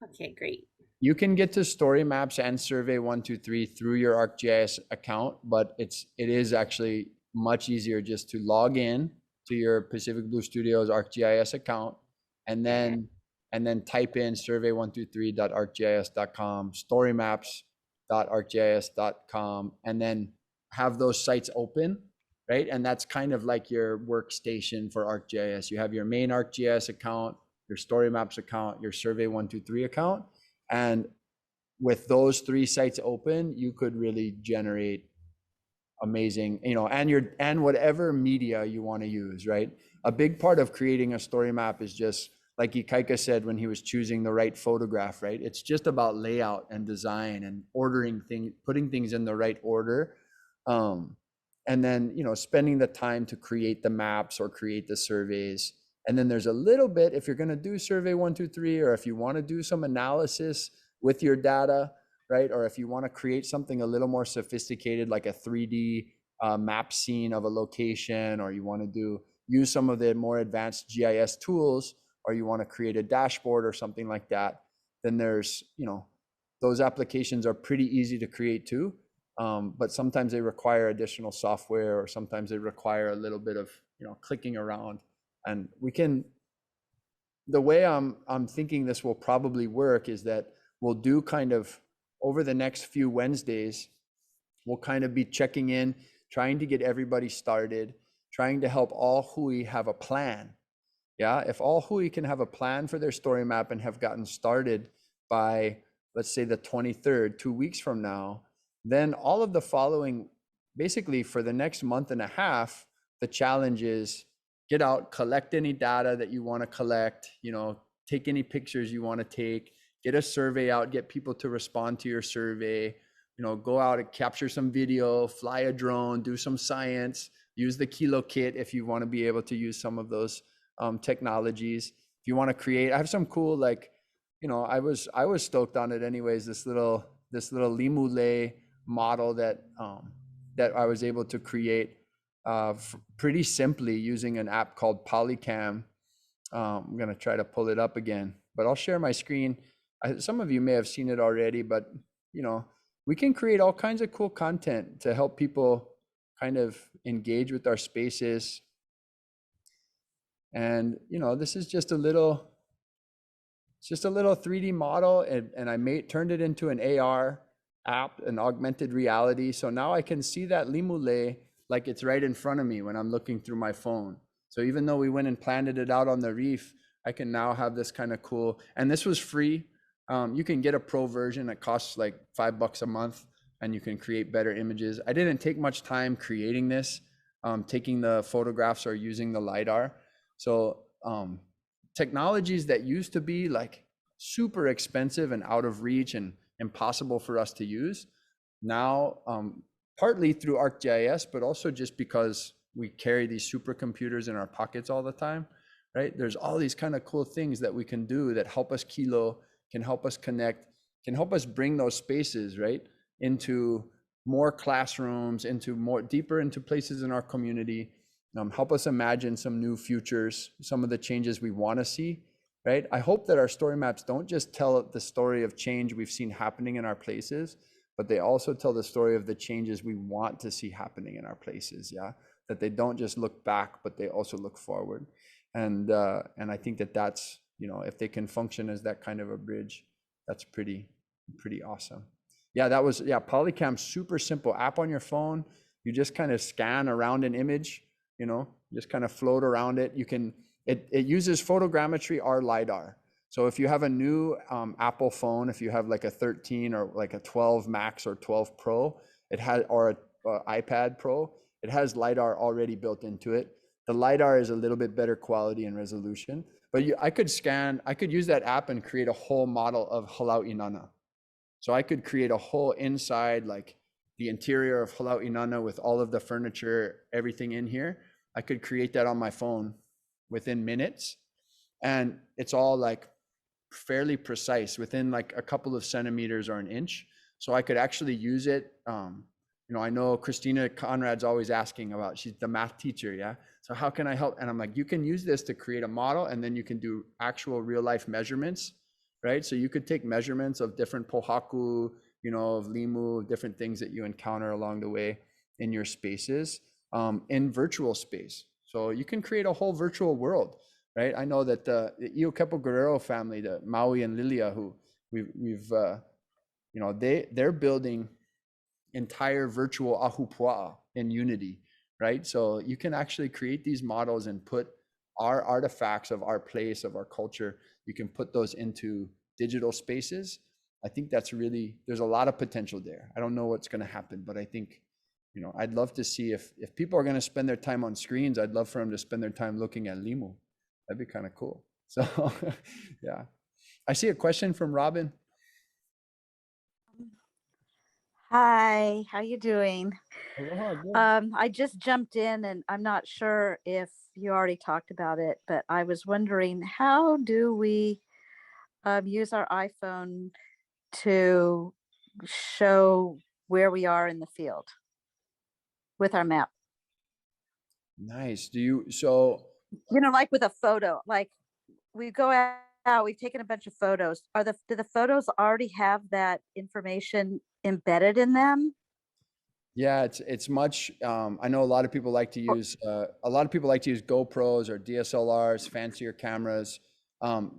Okay, great. You can get to story maps and survey 123 through your ArcGIS account, but it is actually much easier just to log in to your Pacific Blue Studios ArcGIS account and then type in survey123.arcgis.com, storymaps.arcgis.com, and then have those sites open, right? And that's kind of like your workstation for ArcGIS. You have your main ArcGIS account, your story maps account, your survey 123 account. And with those three sites open, you could really generate amazing, and whatever media you want to use, right? A big part of creating a story map is just like Ikaika said when he was choosing the right photograph, right? It's just about layout and design and ordering things, putting things in the right order. And then, you know, spending the time to create the maps or create the surveys. And then there's a little bit, if you're going to do survey 1, 2, 3, or if you want to do some analysis with your data, right? Or if you want to create something a little more sophisticated, like a 3D map scene of a location, or you want to use some of the more advanced GIS tools, or you want to create a dashboard or something like that, then there's, you know, those applications are pretty easy to create too. But sometimes they require additional software, or sometimes they require a little bit of, you know, clicking around. And we can, the way I'm thinking this will probably work is that we'll do kind of over the next few Wednesdays, we'll kind of be checking in, trying to get everybody started, trying to help all Hui have a plan. Yeah, if all Hui can have a plan for their story map and have gotten started by, let's say, the 23rd, 2 weeks from now, then all of the following, basically for the next month and a half, the challenge is get out, collect any data that you want to collect, you know, take any pictures you want to take, get a survey out, get people to respond to your survey, you know, go out and capture some video, fly a drone, do some science, use the Kilo kit if you want to be able to use some of those technologies. If you want to create, I have some cool, like, you know, I was stoked on it anyways, this little Limule model that I was able to create pretty simply using an app called Polycam. I'm going to try to pull it up again, but I'll share my screen. Some of you may have seen it already, but, you know, we can create all kinds of cool content to help people kind of engage with our spaces. And, you know, this is just a little, it's just a little 3D model, and I turned it into an AR app, an augmented reality. So now I can see that Limule like it's right in front of me when I'm looking through my phone. So even though we went and planted it out on the reef, I can now have this kind of cool, and this was free. You can get a pro version that costs like $5 a month, and you can create better images. I didn't take much time creating this, taking the photographs or using the LiDAR. So technologies that used to be like super expensive and out of reach and impossible for us to use, now partly through ArcGIS, but also just because we carry these supercomputers in our pockets all the time, right? There's all these kind of cool things that we can do that help us kilo, can help us connect, can help us bring those spaces, right, into more classrooms, into more deeper into places in our community, help us imagine some new futures, some of the changes we want to see, right? I hope that our story maps don't just tell the story of change we've seen happening in our places, but they also tell the story of the changes we want to see happening in our places, yeah? That they don't just look back, but they also look forward. And I think that that's, you know, if they can function as that kind of a bridge, that's pretty awesome. Yeah, that was, yeah, Polycam, super simple app on your phone. You just kind of scan around an image, you know, just kind of float around it. You can, it uses photogrammetry or LiDAR. So if you have a new Apple phone, if you have like a 13 or like a 12 Max or 12 Pro, it has, or a iPad Pro, it has LiDAR already built into it. The LiDAR is a little bit better quality and resolution, but I could use that app and create a whole model of Halau Inanna. So I could create a whole inside, like the interior of Halau Inanna with all of the furniture, everything in here. I could create that on my phone within minutes. And it's all like fairly precise, within like a couple of centimeters or an inch. So I could actually use it. You know, I know Christina Conrad's always asking about, she's the math teacher, yeah? So how can I help? And I'm like, you can use this to create a model, and then you can do actual real life measurements, right? So you could take measurements of different pohaku, you know, of limu, different things that you encounter along the way in your spaces, in virtual space. So you can create a whole virtual world, right? I know that the Iokepo Guerrero family, the Maui and Lilia, who we've you know, they're building entire virtual ahupua'a in Unity, right? So you can actually create these models and put our artifacts of our place, of our culture, you can put those into digital spaces. I think that's really, there's a lot of potential there. I don't know what's going to happen, but I think, you know, I'd love to see if people are going to spend their time on screens, I'd love for them to spend their time looking at Limu. That'd be kind of cool. So yeah, I see a question from Robin. Hi, how you doing? Aloha, good. I just jumped in and I'm not sure if you already talked about it, but I was wondering, how do we use our iPhone to show where we are in the field with our map? Nice. Do you, so You know, like with a photo, like we go out, we've taken a bunch of photos. Do the photos already have that information embedded in them? yeah, it's much. I know a lot of people like to use GoPros or DSLRs, fancier cameras.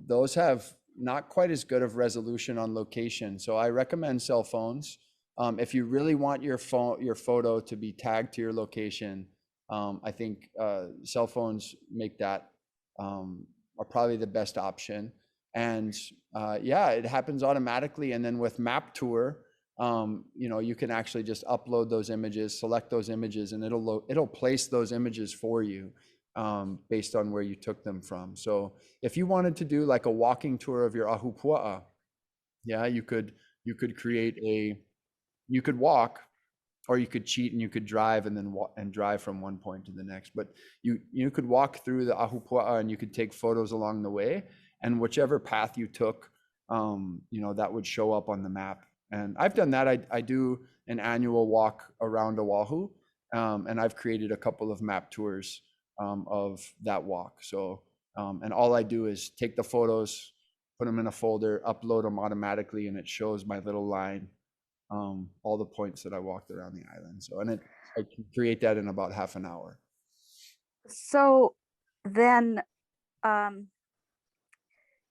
Those have not quite as good of resolution on location, so I recommend cell phones. If you really want your photo to be tagged to your location, I think cell phones make that are probably the best option. And yeah, it happens automatically. And then with Map Tour, you know, you can actually just upload those images, select those images, and it'll place those images for you based on where you took them from. So if you wanted to do like a walking tour of your ahupua'a, yeah, you could you could walk, or you could cheat and you could drive and then drive from one point to the next. But you could walk through the ahupua'a and you could take photos along the way, and whichever path you took, you know, that would show up on the map. And I've done that. I do an annual walk around Oahu, and I've created a couple of map tours of that walk. So, and all I do is take the photos, put them in a folder, upload them automatically, and it shows my little line, all the points that I walked around the island. So, and I can create that in about half an hour. So then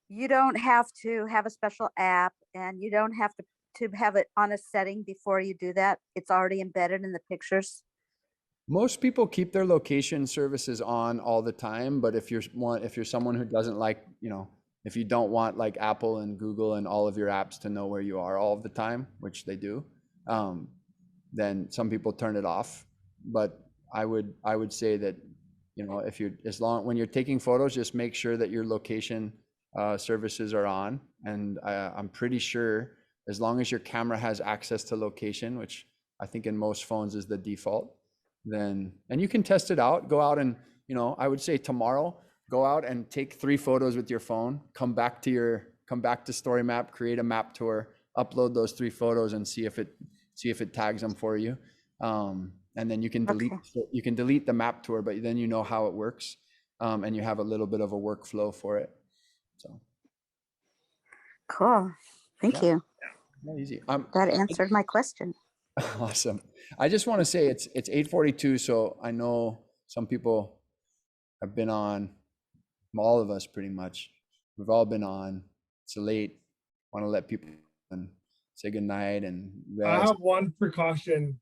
you don't have to have a special app, and you don't have to have it on a setting before you do that. It's already embedded in the pictures. Most people keep their location services on all the time, but if you're someone who doesn't like, you know, if you don't want like Apple and Google and all of your apps to know where you are all of the time, which they do, then some people turn it off. But I would say that, you know, if you're when you're taking photos, just make sure that your location services are on. And I'm pretty sure as long as your camera has access to location, which I think in most phones is the default, then, and you can test it out, go out and, you know, I would say tomorrow, go out and take 3 photos with your phone, come back to Story Map, create a map tour, upload those 3 photos and see if it tags them for you. And then you can delete the map tour, but then you know how it works. And you have a little bit of a workflow for it. So. Cool. Thank you. Yeah, easy. That answered my question. Awesome. I just want to say it's 8:42, so I know some people have been on, all of us pretty much. We've all been on. It's late. Want to let people say good night and rest. I have one precaution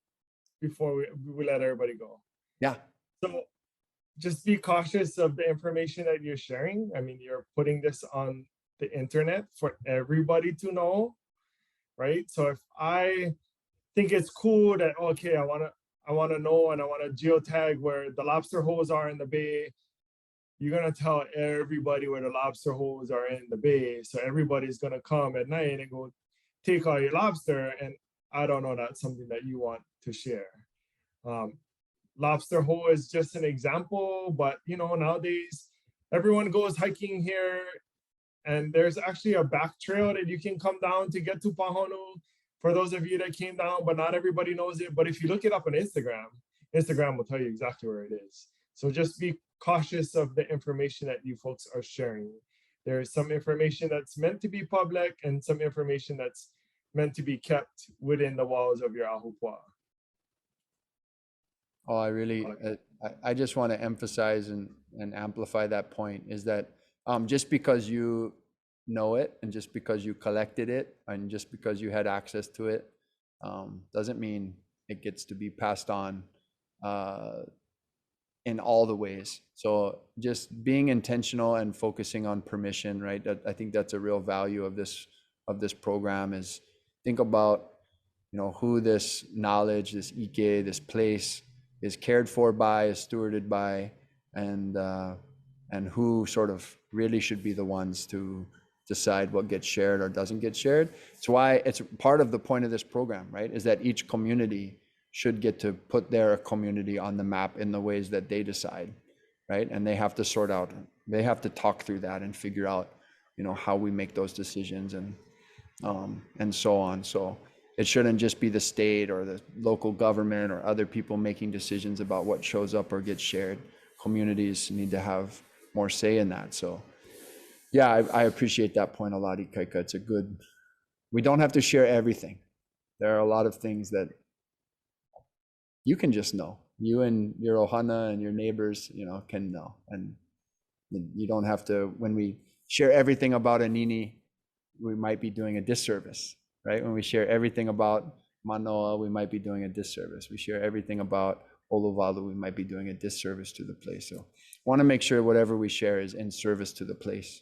before we let everybody go. Yeah. So just be cautious of the information that you're sharing. I mean, you're putting this on the internet for everybody to know, right? So if I think it's cool that, okay, I want to know and I want to geotag where the lobster holes are in the bay, you're going to tell everybody where the lobster holes are in the bay. So everybody's going to come at night and go take all your lobster. And I don't know, that's something that you want to share. Lobster hole is just an example, but you know, nowadays everyone goes hiking here, and there's actually a back trail that you can come down to get to Pahonu. For those of you that came down, but not everybody knows it. But if you look it up on Instagram, Instagram will tell you exactly where it is. So just be cautious of the information that you folks are sharing. There is some information that's meant to be public and some information that's meant to be kept within the walls of your ahupua'a. Oh, I just want to emphasize and amplify that point is that just because you know it and just because you collected it and just because you had access to it doesn't mean it gets to be passed on in all the ways. So just being intentional and focusing on permission, right? I think that's a real value of this program is think about, you know, who this knowledge, this ike, this place is cared for by, is stewarded by, and and who sort of really should be the ones to decide what gets shared or doesn't get shared. It's why it's part of the point of this program, right? Is that each community should get to put their community on the map in the ways that they decide, right? And they have to sort out, they have to talk through that and figure out, you know, how we make those decisions and so on. So it shouldn't just be the state or the local government or other people making decisions about what shows up or gets shared. Communities need to have more say in that. So yeah, I appreciate that point a lot, Ikaika. It's a good, we don't have to share everything. There are a lot of things that you can just know. You and your ohana and your neighbors, you know, can know. And you don't have to, when we share everything about a nini, we might be doing a disservice, right? When we share everything about Manoa, we might be doing a disservice. We share everything about Olovalu, we might be doing a disservice to the place. So want to make sure whatever we share is in service to the place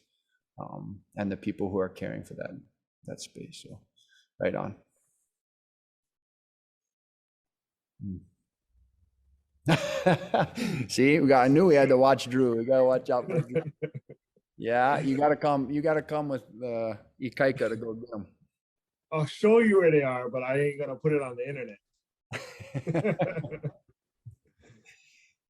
and the people who are caring for that space. So right on. See, I knew we had to watch Drew. We gotta watch out for Drew. Yeah, you gotta come with Ikaika to go get them. I'll show you where they are, but I ain't gonna put it on the internet.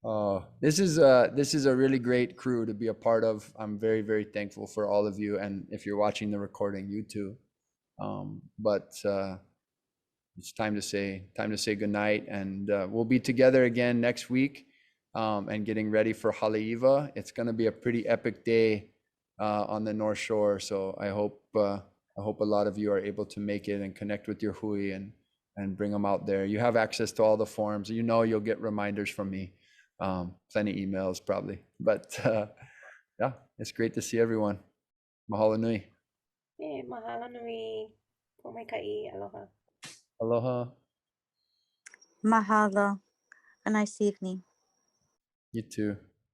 Oh, this is a really great crew to be a part of. I'm very, very thankful for all of you, and if you're watching the recording, you too. But it's time to say goodnight, and we'll be together again next week, and getting ready for Haleiwa. It's going to be a pretty epic day on the North Shore. So I hope a lot of you are able to make it and connect with your hui and bring them out there. You have access to all the forums. You know, you'll get reminders from me. Plenty emails probably, but yeah, it's great to see everyone. Mahalo nui. Hey, mahalo nui. Pomaikai, aloha. Aloha. Mahalo. A nice evening. You too.